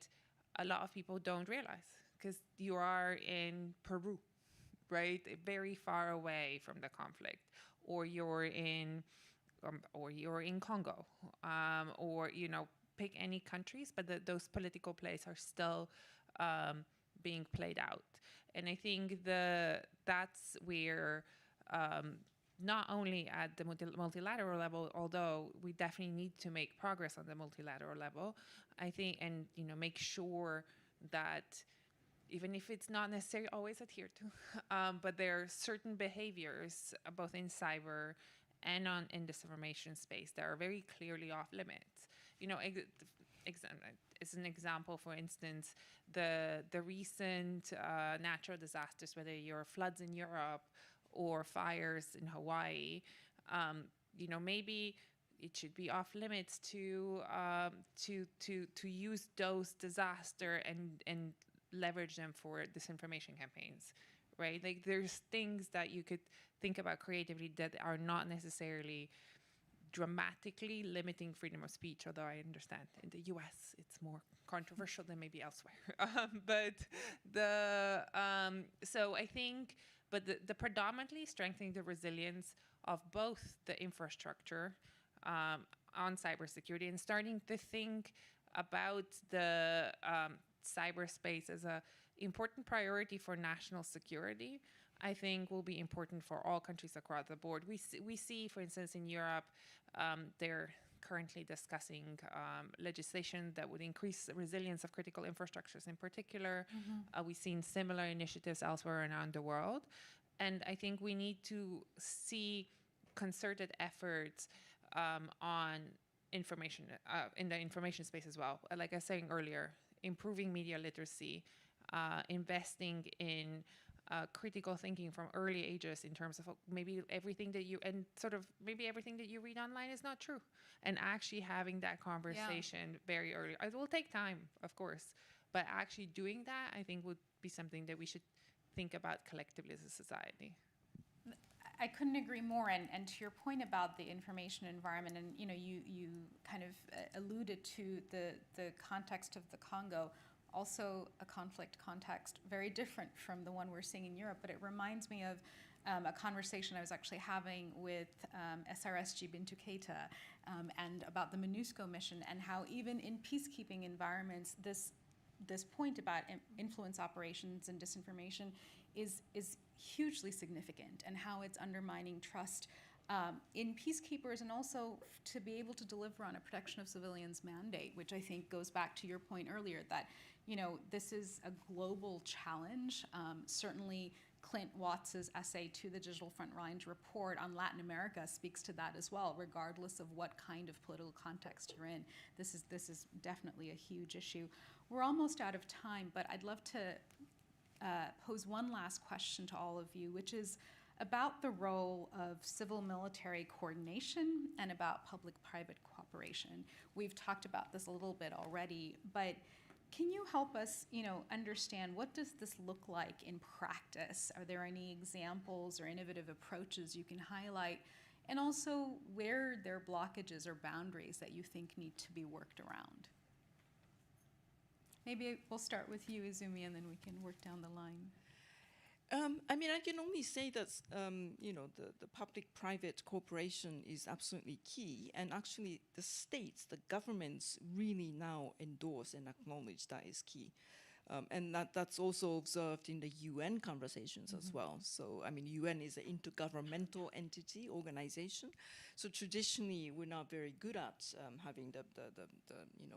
a lot of people don't realize because you are in Peru, right, very far away from the conflict, or you're in Congo, or pick any countries, but those political plays are still being played out, and I think that's where. Not only at the multilateral level, although we definitely need to make progress on the multilateral level, I think, and make sure that even if it's not necessarily always adhered to, but there are certain behaviors, both in cyber and in disinformation space, that are very clearly off limits. As an example, for instance, the recent natural disasters, whether you're floods in Europe or fires in Hawaii, maybe it should be off limits to use those disaster and leverage them for disinformation campaigns, right? Like there's things that you could think about creatively that are not necessarily dramatically limiting freedom of speech, although I understand in the US it's more controversial than maybe elsewhere. So I think, but the predominantly strengthening the resilience of both the infrastructure on cybersecurity and starting to think about the cyberspace as a important priority for national security, I think will be important for all countries across the board. We see, for instance, in Europe, they're currently discussing legislation that would increase the resilience of critical infrastructures in particular. We've seen similar initiatives elsewhere around the world. And I think we need to see concerted efforts on information, in the information space as well. Like I was saying earlier, improving media literacy, investing in critical thinking from early ages in terms of maybe everything that you read online is not true, and actually having that conversation very early. It will take time, of course, but actually doing that, I think, would be something that we should think about collectively as a society. I couldn't agree more. And to your point about the information environment, and you kind of alluded to the context of the Congo, also a conflict context very different from the one we're seeing in Europe. But it reminds me of a conversation I was actually having with SRSG Bintou Keita and about the MONUSCO mission, and how even in peacekeeping environments, this point about influence operations and disinformation is hugely significant, and how it's undermining trust in peacekeepers, and also to be able to deliver on a protection of civilians mandate, which I think goes back to your point earlier that this is a global challenge. Certainly Clint Watts's essay to the Digital Frontlines report on Latin America speaks to that as well, regardless of what kind of political context you're in. This is definitely a huge issue. We're almost out of time, but I'd love to pose one last question to all of you, which is about the role of civil-military coordination and about public-private cooperation. We've talked about this a little bit already, but can you help us, understand what does this look like in practice? Are there any examples or innovative approaches you can highlight? And also where there are blockages or boundaries that you think need to be worked around? Maybe we'll start with you, Izumi, and then we can work down the line. I can only say that, the public-private cooperation is absolutely key. And actually, the states, the governments really now endorse and acknowledge that is key. And that's also observed in the UN conversations as well. So, UN is an intergovernmental entity, organization. So traditionally, we're not very good at having the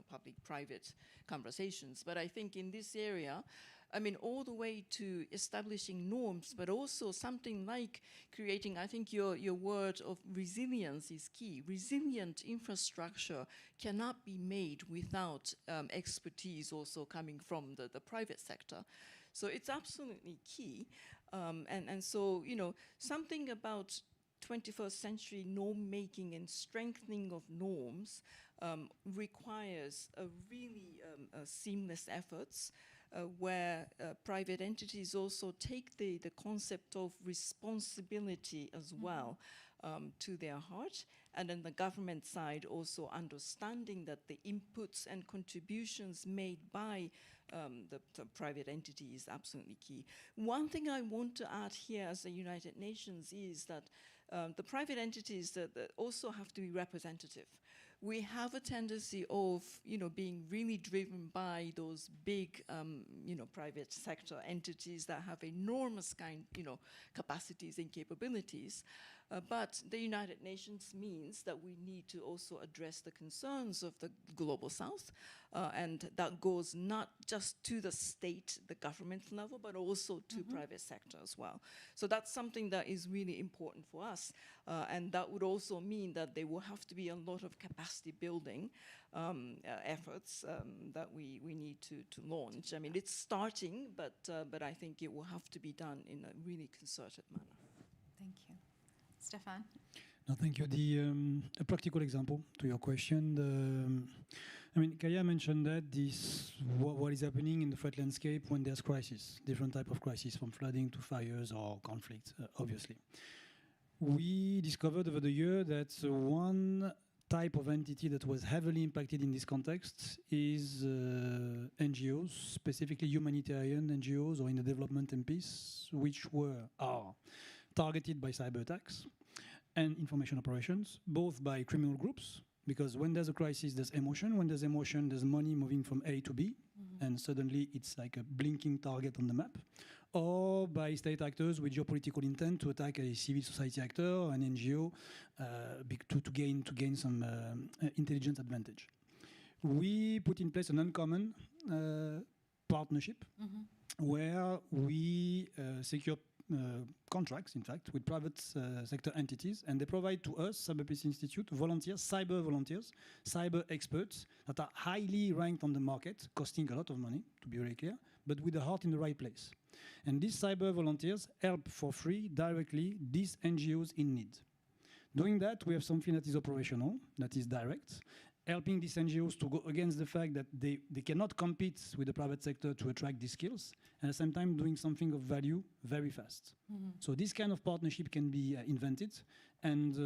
public-private conversations. But I think in this area, all the way to establishing norms, but also something like creating, I think your word of resilience is key. Resilient infrastructure cannot be made without expertise also coming from the private sector. So it's absolutely key. And so, something about 21st century norm making and strengthening of norms requires a really seamless efforts. where private entities also take the concept of responsibility as well to their heart. And then the government side also understanding that the inputs and contributions made by the private entity is absolutely key. One thing I want to add here as the United Nations is that the private entities that also have to be representative. We have a tendency of, being really driven by those big, private sector entities that have enormous capacities and capabilities. But the United Nations means that we need to also address the concerns of the global south. And that goes not just to the state, the government level, but also to private sector as well. So that's something that is really important for us. And that would also mean that there will have to be a lot of capacity building efforts that we need to launch. I mean, it's starting, but I think it will have to be done in a really concerted manner. Thank you. Stefan? No, thank you. A practical example to your question. Kaya mentioned that what is happening in the threat landscape when there's crisis, different type of crisis, from flooding to fires or conflict, obviously. We discovered over the year that one type of entity that was heavily impacted in this context is NGOs, specifically humanitarian NGOs or in the development and peace, which are targeted by cyber attacks and information operations, both by criminal groups, because when there's a crisis, there's emotion. When there's emotion, there's money moving from A to B, and suddenly it's like a blinking target on the map, or by state actors with geopolitical intent to attack a civil society actor, an NGO, to gain some intelligence advantage. We put in place an uncommon partnership where we secure contracts, in fact, with private sector entities, and they provide to us, Cyber Peace Institute, volunteers, cyber experts that are highly ranked on the market, costing a lot of money, to be very clear, but with the heart in the right place. And these cyber volunteers help for free directly these NGOs in need. Doing that, we have something that is operational, that is direct, helping these NGOs to go against the fact that they cannot compete with the private sector to attract these skills, and at the same time doing something of value very fast. So this kind of partnership can be invented, and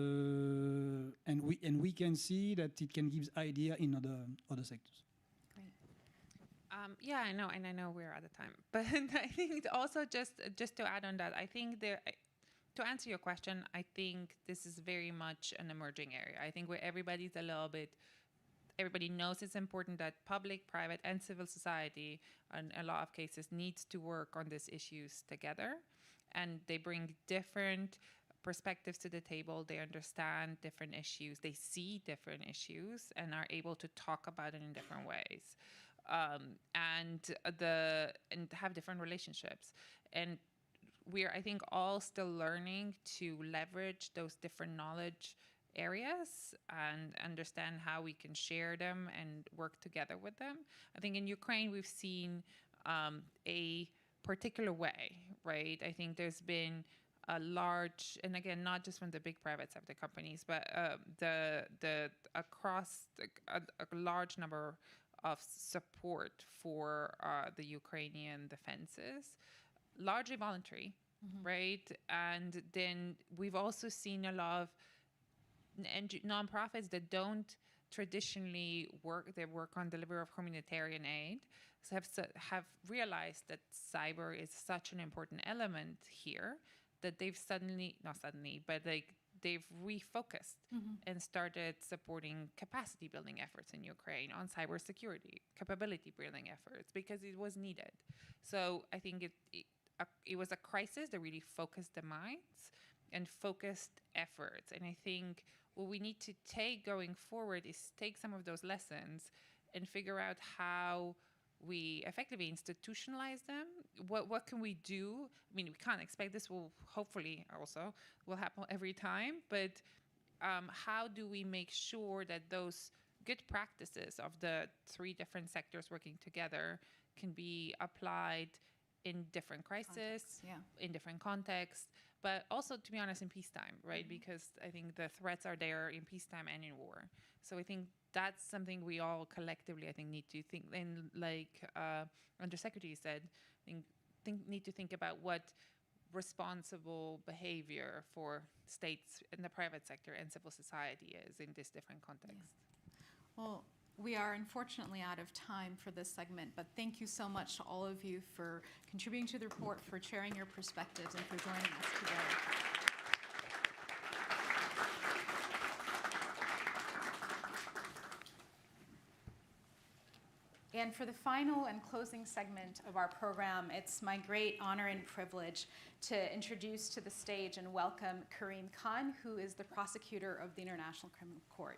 we can see that it can give idea in other sectors. Yeah, I know, and I know we're out of time. But I think also just to add on that, I think to answer your question, I think this is very much an emerging area. I think where everybody knows it's important that public, private, and civil society, in a lot of cases, needs to work on these issues together. And they bring different perspectives to the table. They understand different issues. They see different issues and are able to talk about it in different ways. And have different relationships. And we're, I think, all still learning to leverage those different knowledge areas and understand how we can share them and work together with them. I think in Ukraine, we've seen a particular way, right? I think there's been a large, and again, not just from the big private sector companies, but across a large number of support for the Ukrainian defenses, largely voluntary, right? And then we've also seen a lot of nonprofits that don't traditionally work on delivery of humanitarian aid, so have realized that cyber is such an important element here that they've they've refocused and started supporting capacity building efforts in Ukraine on cybersecurity, capability building efforts, because it was needed. So I think it was a crisis that really focused the minds and focused efforts. And I think what we need to take going forward is take some of those lessons and figure out how we effectively institutionalize them. What can we do? I mean, we can't expect this will hopefully also will happen every time, but how do we make sure that those good practices of the three different sectors working together can be applied in different crises, in different contexts, but also, to be honest, in peacetime, right? Because I think the threats are there in peacetime and in war. So I think that's something we all collectively, I think, need to think. And like Undersecretary said, need to think about what responsible behavior for states in the private sector and civil society is in this different context. Well, we are unfortunately out of time for this segment, but thank you so much to all of you for contributing to the report, for sharing your perspectives, and for joining us today. And for the final and closing segment of our program, it's my great honor and privilege to introduce to the stage and welcome Karim Khan, who is the prosecutor of the International Criminal Court.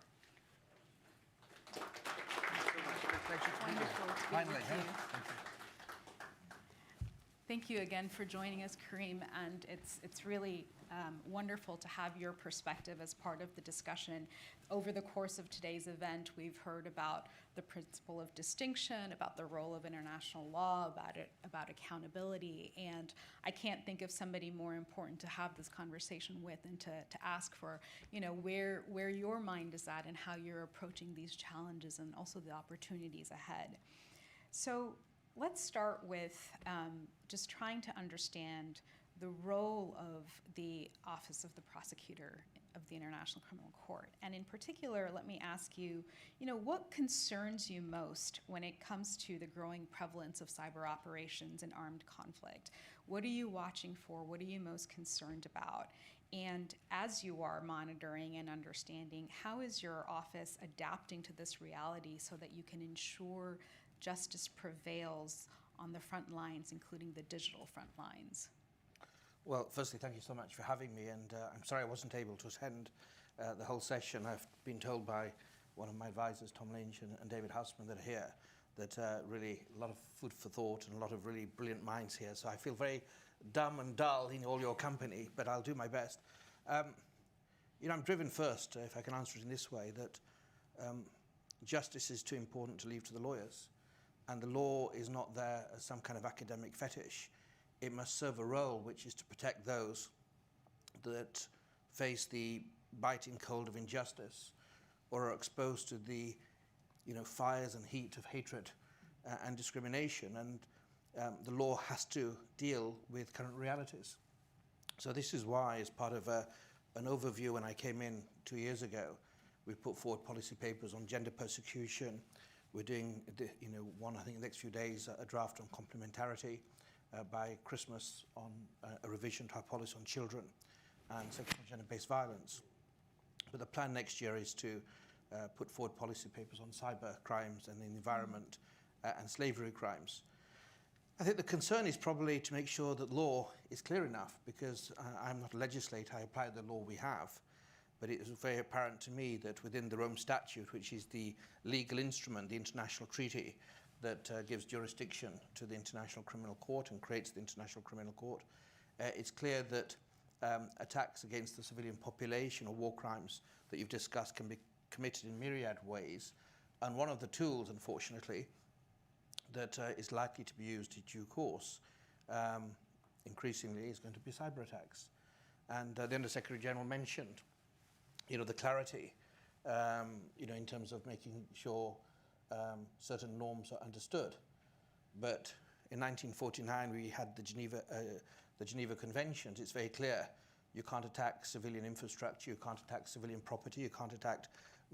Wonderful to be with you. Thank you again for joining us, Karim, and it's really wonderful to have your perspective as part of the discussion. Over the course of today's event, we've heard about the principle of distinction, about the role of international law, about accountability, and I can't think of somebody more important to have this conversation with and to ask for, where your mind is at and how you're approaching these challenges and also the opportunities ahead. So let's start with just trying to understand the role of the Office of the Prosecutor of the International Criminal Court. And in particular, let me ask you, what concerns you most when it comes to the growing prevalence of cyber operations and armed conflict? What are you watching for? What are you most concerned about? And as you are monitoring and understanding, how is your office adapting to this reality so that you can ensure justice prevails on the front lines, including the digital front lines? Well, firstly, thank you so much for having me, and I'm sorry I wasn't able to attend the whole session. I've been told by one of my advisors, Tom Lynch and David Houseman, that are here, that really a lot of food for thought and a lot of really brilliant minds here. So I feel very dumb and dull in all your company, but I'll do my best. I'm driven first, if I can answer it in this way, that justice is too important to leave to the lawyers, and the law is not there as some kind of academic fetish. It must serve a role, which is to protect those that face the biting cold of injustice or are exposed to the fires and heat of hatred and discrimination. And the law has to deal with current realities. So this is why, as part of an overview when I came in 2 years ago, we put forward policy papers on gender persecution. We're doing, one, I think, in the next few days, a draft on complementarity. By Christmas, on a revision to our policy on children and sexual and gender-based violence. But the plan next year is to put forward policy papers on cyber crimes and the environment and slavery crimes. I think the concern is probably to make sure that law is clear enough, because I'm not a legislator, I apply the law we have. But it is very apparent to me that within the Rome Statute, which is the legal instrument, the international treaty, that gives jurisdiction to the International Criminal Court and creates the International Criminal Court, it's clear that attacks against the civilian population or war crimes that you've discussed can be committed in myriad ways. And one of the tools, unfortunately, that is likely to be used in due course, increasingly, is going to be cyber attacks. And the Undersecretary General mentioned, the clarity, in terms of making sure certain norms are understood. But in 1949, we had the Geneva Conventions. It's very clear. You can't attack civilian infrastructure, you can't attack civilian property, you can't attack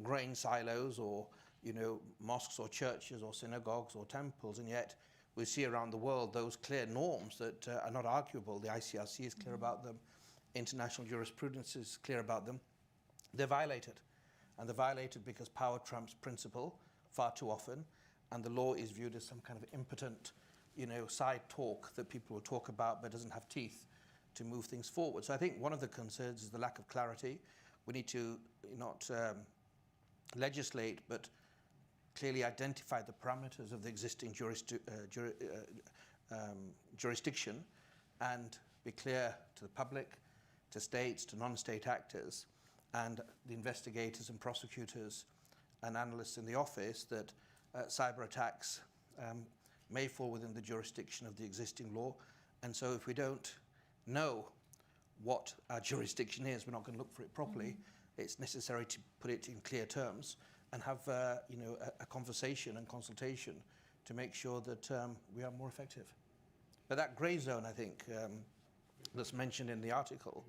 grain silos or, mosques or churches or synagogues or temples. And yet we see around the world those clear norms that are not arguable. The ICRC is clear about them. International jurisprudence is clear about them. They're violated. And they're violated because power trumps principle far too often, and the law is viewed as some kind of impotent, side talk that people will talk about but doesn't have teeth to move things forward. So I think one of the concerns is the lack of clarity. We need to not legislate, but clearly identify the parameters of the existing jurisdiction and be clear to the public, to states, to non-state actors, and the investigators and prosecutors and analysts in the office that cyber attacks may fall within the jurisdiction of the existing law. And so if we don't know what our jurisdiction is, we're not going to look for it properly. It's necessary to put it in clear terms and have a conversation and consultation to make sure that we are more effective. But that grey zone, I think, that's mentioned in the article,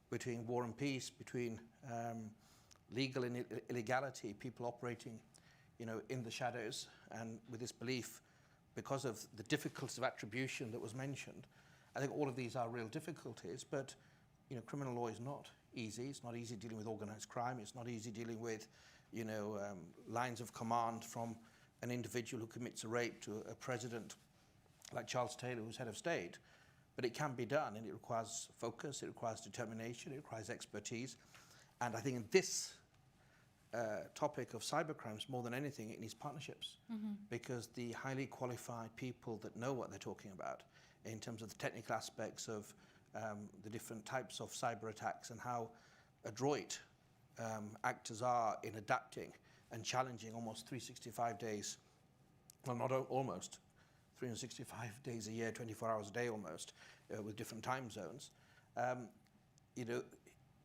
between war and peace, between legal and illegality, people operating, in the shadows, and with this belief, because of the difficulties of attribution that was mentioned, I think all of these are real difficulties. But criminal law is not easy. It's not easy dealing with organised crime. It's not easy dealing with, lines of command from an individual who commits a rape to a president like Charles Taylor, who's head of state. But it can be done, and it requires focus, it requires determination, it requires expertise. And I think in this topic of cybercrimes, more than anything, it needs partnerships, because the highly qualified people that know what they're talking about in terms of the technical aspects of the different types of cyber attacks and how adroit actors are in adapting and challenging almost 365 days, well, not almost, 365 days a year, 24 hours a day almost, with different time zones.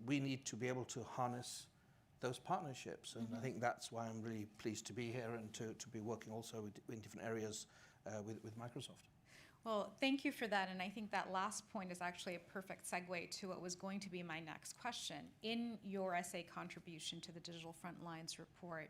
We need to be able to harness those partnerships, and I think that's why I'm really pleased to be here and to be working also in different areas with Microsoft. Well, thank you for that. And I think that last point is actually a perfect segue to what was going to be my next question. In your essay contribution to the Digital Frontlines report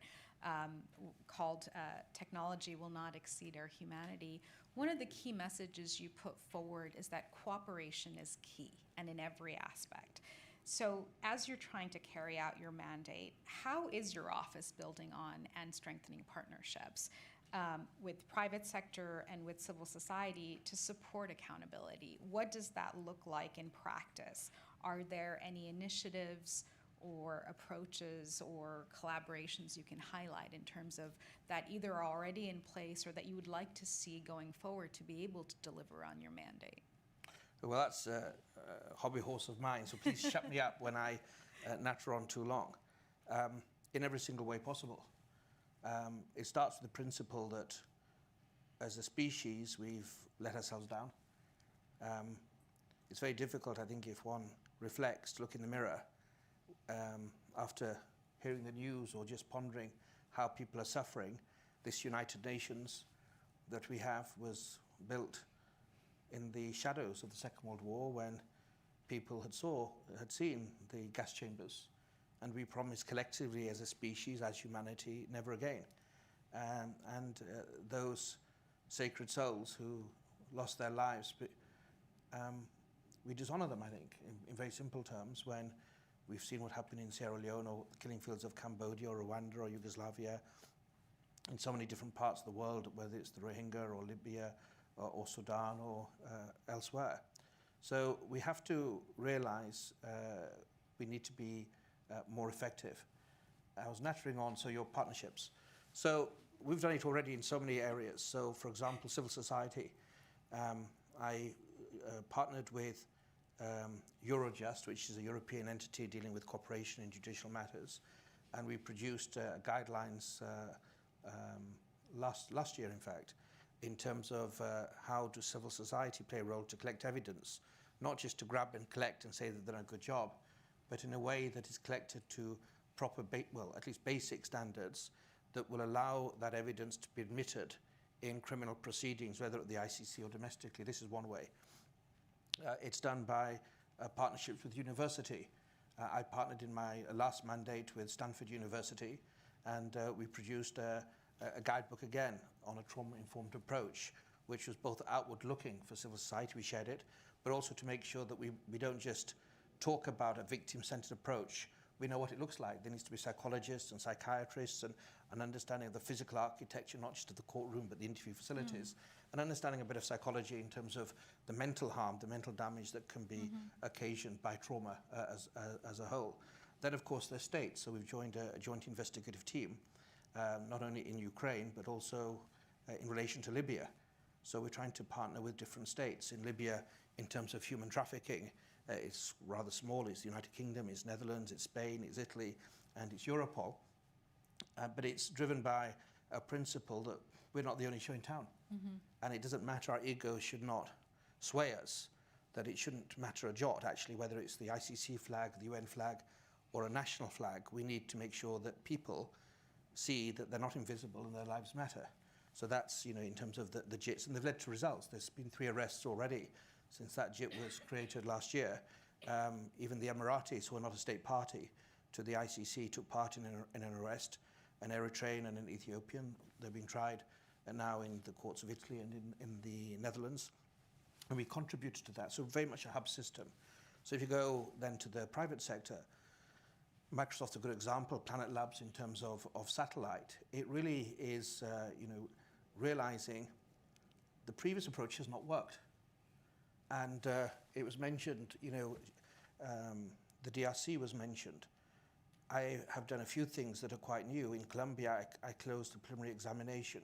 called Technology Will Not Exceed Our Humanity, one of the key messages you put forward is that cooperation is key and in every aspect. So as you're trying to carry out your mandate, how is your office building on and strengthening partnerships with private sector and with civil society to support accountability? What does that look like in practice? Are there any initiatives or approaches or collaborations you can highlight in terms of that either are already in place or that you would like to see going forward to be able to deliver on your mandate? Well, that's a hobby horse of mine, so please shut me up when I natter on too long. In every single way possible. It starts with the principle that as a species, we've let ourselves down. It's very difficult, I think, if one reflects, to look in the mirror after hearing the news or just pondering how people are suffering. This United Nations that we have was built in the shadows of the Second World War, when people had seen the gas chambers, and we promised collectively as a species, as humanity, never again. Those sacred souls who lost their lives, we dishonor them, I think, in very simple terms, when we've seen what happened in Sierra Leone or the killing fields of Cambodia or Rwanda or Yugoslavia, in so many different parts of the world, whether it's the Rohingya or Libya or Sudan or elsewhere. So we have to realize we need to be more effective. I was nattering on, so your partnerships. So we've done it already in so many areas. So for example, civil society. I partnered with Eurojust, which is a European entity dealing with cooperation in judicial matters. And we produced guidelines last year, in fact, in terms of how does civil society play a role to collect evidence, not just to grab and collect and say that they're doing a good job, but in a way that is collected to proper, at least basic standards that will allow that evidence to be admitted in criminal proceedings, whether at the ICC or domestically. This is one way. It's done by partnerships with university. I partnered in my last mandate with Stanford University, and we produced a guidebook again on a trauma-informed approach, which was both outward-looking for civil society, we shared it, but also to make sure that we don't just talk about a victim-centered approach. We know what it looks like. There needs to be psychologists and psychiatrists and an understanding of the physical architecture, not just of the courtroom, but the interview facilities, and understanding a bit of psychology in terms of the mental harm, the mental damage that can be occasioned by trauma as a whole. Then, of course, there's states. So we've joined a joint investigative team, not only in Ukraine, but also in relation to Libya. So we're trying to partner with different states. In Libya, in terms of human trafficking, it's rather small. It's the United Kingdom, it's Netherlands, it's Spain, it's Italy, and it's Europol. But it's driven by a principle that we're not the only show in town. And it doesn't matter, our ego should not sway us, that it shouldn't matter a jot, actually, whether it's the ICC flag, the UN flag, or a national flag. We need to make sure that people see that they're not invisible and their lives matter. So that's, in terms of the JITs, and they've led to results. There's been 3 arrests already since that JIT was created last year. Even the Emiratis, who are not a state party to the ICC, took part in an arrest. An Eritrean and an Ethiopian, they're being tried now in the courts of Italy and in the Netherlands. And we contributed to that, so very much a hub system. So if you go then to the private sector, Microsoft's a good example, Planet Labs in terms of satellite. It really is, realizing the previous approach has not worked. And it was mentioned, the DRC was mentioned. I have done a few things that are quite new. In Colombia, I closed a preliminary examination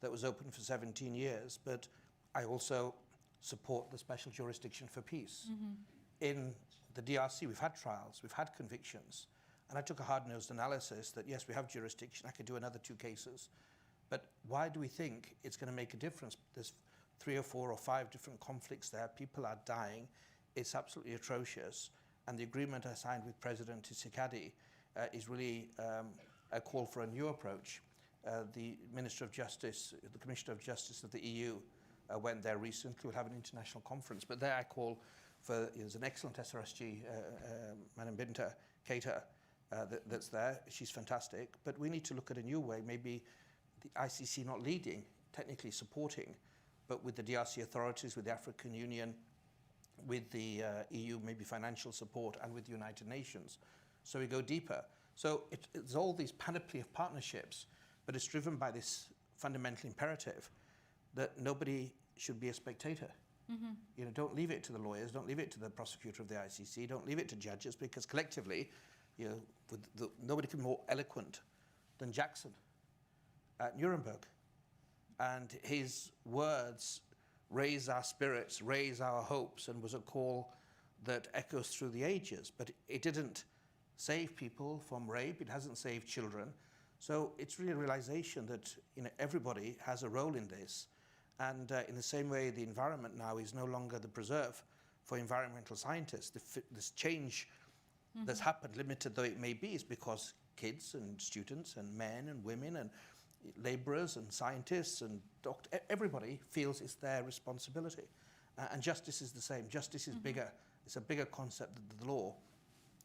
that was open for 17 years, but I also support the special jurisdiction for peace. In the DRC, we've had trials, we've had convictions, and I took a hard-nosed analysis that, yes, we have jurisdiction, I could do another 2 cases, but why do we think it's going to make a difference? There's 3 or 4 or 5 different conflicts there, people are dying, it's absolutely atrocious, and the agreement I signed with President Tshisekedi is really a call for a new approach. The Minister of Justice, the Commissioner of Justice of the EU went there recently. We'll have an international conference, but there I call for, there's an excellent SRSG, Madam Binta Keita, that's there. She's fantastic, but we need to look at a new way, maybe the ICC not leading, technically supporting, but with the DRC authorities, with the African Union, with the EU, maybe financial support, and with the United Nations. So we go deeper. So it's all these panoply of partnerships, but it's driven by this fundamental imperative that nobody should be a spectator. Don't leave it to the lawyers, don't leave it to the prosecutor of the ICC, don't leave it to judges, because collectively, nobody can be more eloquent than Jackson at Nuremberg. And his words raise our spirits, raise our hopes, and was a call that echoes through the ages. But it didn't save people from rape, it hasn't saved children. So it's really a realization that everybody has a role in this. And in the same way, the environment now is no longer the preserve for environmental scientists. This change that's happened, limited though it may be, is because kids and students and men and women and laborers and scientists and doctors, everybody feels it's their responsibility. And justice is the same. Justice is bigger. It's a bigger concept than the law,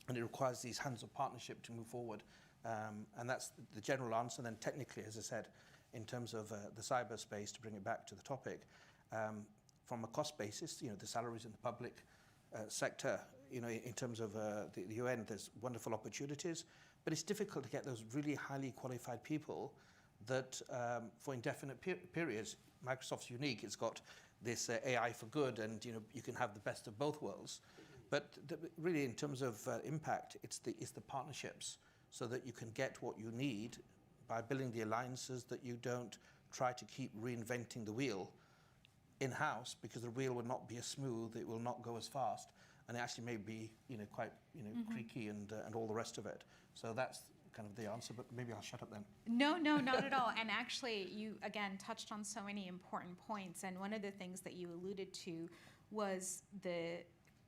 and it requires these hands of partnership to move forward. And that's the general answer. And then technically, as I said, in terms of the cyberspace, to bring it back to the topic, from a cost basis, the salaries in the public sector, in terms of the UN, there's wonderful opportunities, but it's difficult to get those really highly qualified people that for indefinite periods. Microsoft's unique. It's got this AI for good, and you can have the best of both worlds. But really, in terms of impact, it's the partnerships, so that you can get what you need by building the alliances, that you don't try to keep reinventing the wheel in-house, because the wheel will not be as smooth, it will not go as fast, and it actually may be quite creaky and all the rest of it. So that's kind of the answer, but maybe I'll shut up then. No, not at all. And actually, you, again, touched on so many important points. And one of the things that you alluded to was the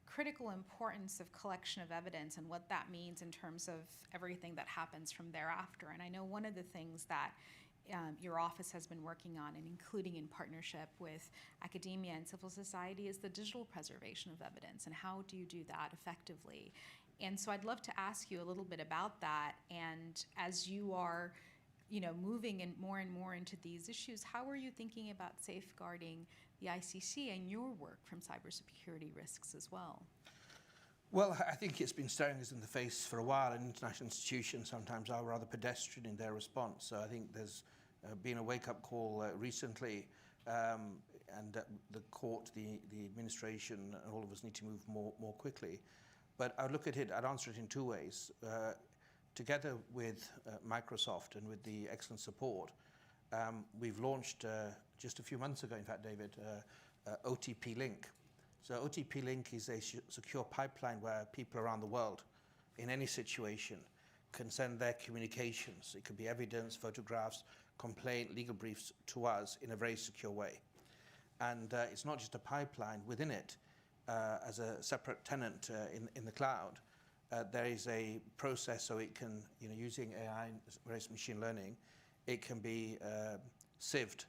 critical importance of collection of evidence and what that means in terms of everything that happens from thereafter. And I know one of the things that your office has been working on, and including in partnership with academia and civil society, is the digital preservation of evidence. And how do you do that effectively? And so I'd love to ask you a little bit about that. And as you are, moving in more and more into these issues, how are you thinking about safeguarding the ICC and your work from cybersecurity risks as well? Well, I think it's been staring us in the face for a while, and international institutions sometimes are rather pedestrian in their response. So I think there's been a wake-up call recently, and the court, the administration, and all of us need to move more quickly. But I would look at it, I'd answer it in 2 ways. Together with Microsoft and with the excellent support, we've launched just a few months ago, in fact, David, OTP Link. So OTP Link is a secure pipeline where people around the world, in any situation, can send their communications. It could be evidence, photographs, complaint, legal briefs to us in a very secure way. And it's not just a pipeline. Within it, as a separate tenant in the cloud, there is a process so it can, using AI and various machine learning, it can be sieved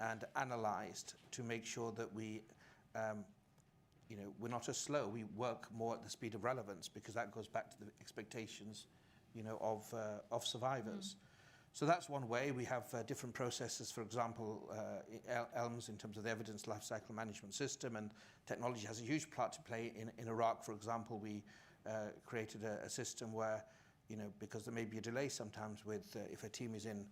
and analyzed to make sure that we're not as slow. We work more at the speed of relevance because that goes back to the expectations, of survivors. So that's one way. We have different processes, for example, ELMS in terms of the evidence lifecycle management system, and technology has a huge part to play. In Iraq, for example, we created a system where, because there may be a delay sometimes with if a team is in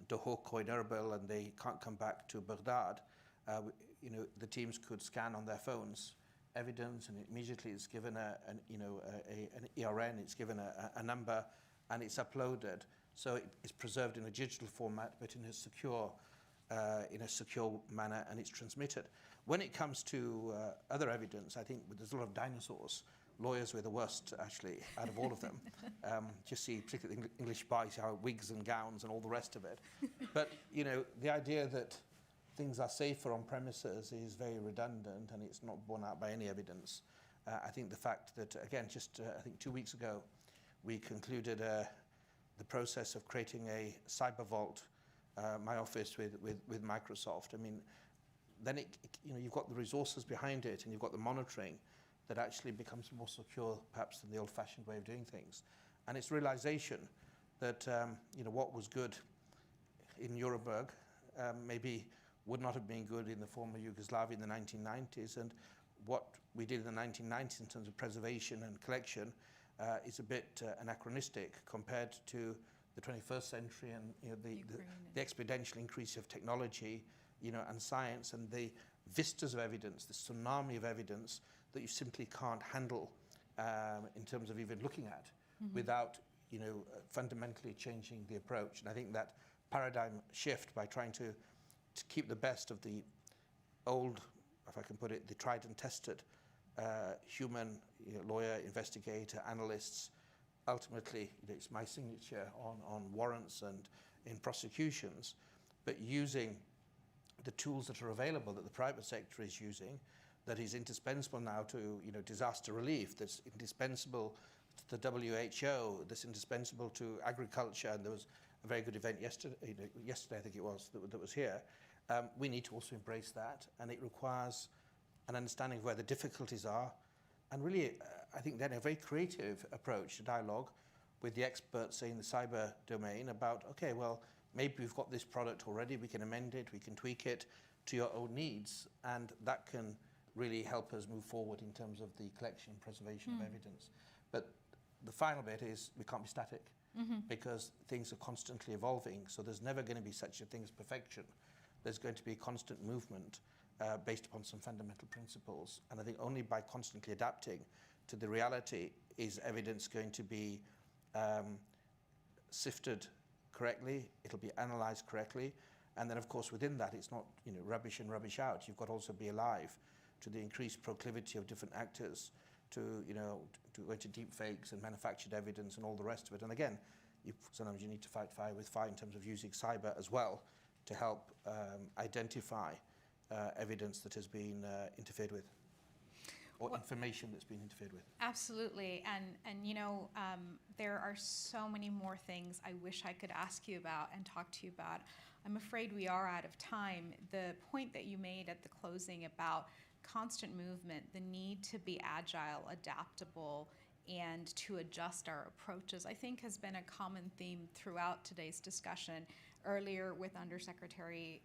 Duhok or in Erbil and they can't come back to Baghdad, the teams could scan on their phones evidence, and immediately it's given an ERN, it's given a number, and it's uploaded. So it's preserved in a digital format, but in a secure manner, and it's transmitted. When it comes to other evidence, I think there's a lot of dinosaurs. Lawyers were the worst, actually, out of all of them. Just see, particularly English boys, how wigs and gowns and all the rest of it. But, the idea that things are safer on premises is very redundant, and it's not borne out by any evidence. I think the fact that, again, just I think 2 weeks ago, we concluded the process of creating a cyber vault, my office with Microsoft. I mean, then you've got the resources behind it, and you've got the monitoring that actually becomes more secure, perhaps, than the old-fashioned way of doing things. And it's realization that what was good in Nuremberg maybe would not have been good in the former Yugoslavia in the 1990s, and what we did in the 1990s in terms of preservation and collection is a bit anachronistic compared to the 21st century and the exponential increase of technology, and science, and the vistas of evidence, the tsunami of evidence that you simply can't handle in terms of even looking at without, fundamentally changing the approach. And I think that paradigm shift by trying to keep the best of the old, if I can put it, the tried and tested human lawyer, investigator, analysts. Ultimately, it's my signature on warrants and in prosecutions, but using the tools that are available that the private sector is using, that is indispensable now to disaster relief, that's indispensable to the WHO, that's indispensable to agriculture, and there was a very good event yesterday I think it was, that was here. We need to also embrace that, and it requires an understanding of where the difficulties are, and really, I think then a very creative approach to dialogue with the experts, say, in the cyber domain about, okay, well, maybe we've got this product already, we can amend it, we can tweak it to your own needs, and that can really help us move forward in terms of the collection and preservation of evidence. But the final bit is we can't be static because things are constantly evolving, so there's never going to be such a thing as perfection. There's going to be constant movement based upon some fundamental principles, and I think only by constantly adapting to the reality is evidence going to be sifted correctly, it'll be analysed correctly, and then of course within that it's not rubbish in, rubbish out. You've got to also be alive to the increased proclivity of different actors to go into deep fakes and manufactured evidence and all the rest of it. And again, sometimes you need to fight fire with fire in terms of using cyber as well to help identify evidence that has been interfered with, or information that's been interfered with. Absolutely, and there are so many more things I wish I could ask you about and talk to you about. I'm afraid we are out of time. The point that you made at the closing about constant movement, the need to be agile, adaptable, and to adjust our approaches, I think has been a common theme throughout today's discussion. Earlier with Undersecretary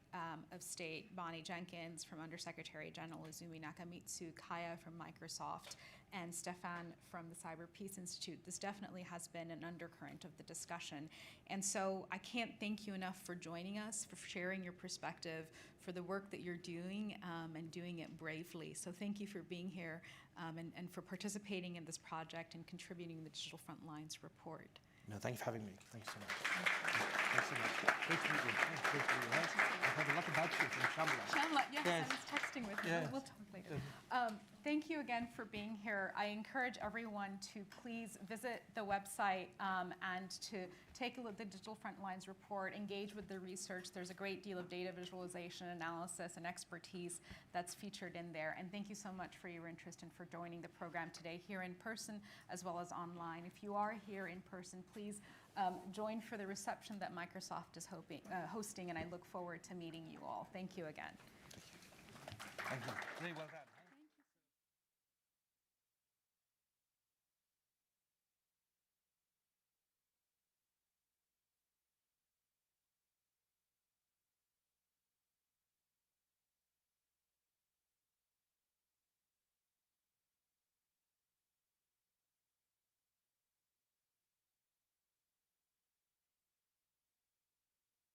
of State Bonnie Jenkins, from Undersecretary General Izumi Nakamitsu, Kaya from Microsoft, and Stefan from the Cyber Peace Institute. This definitely has been an undercurrent of the discussion. And so I can't thank you enough for joining us, for sharing your perspective, for the work that you're doing and doing it bravely. So thank you for being here and for participating in this project and contributing to the Digital Frontlines report. No, thank you for having me. Thank you so much. Thanks so much. Great to meet you. Yeah, great to meet you. I've heard a lot about you from Shamla. Shamla, yes, Yes. I was texting with him. Yes. We'll talk later. Thank you again for being here. I encourage everyone to please visit the website and to take a look at the Digital Frontlines report, engage with the research. There's a great deal of data visualization, analysis, and expertise that's featured in there. And thank you so much for your interest and for joining the program today here in person as well as online. If you are here in person, please join for the reception that Microsoft is hosting, and I look forward to meeting you all. Thank you again. Thank you. Very well done.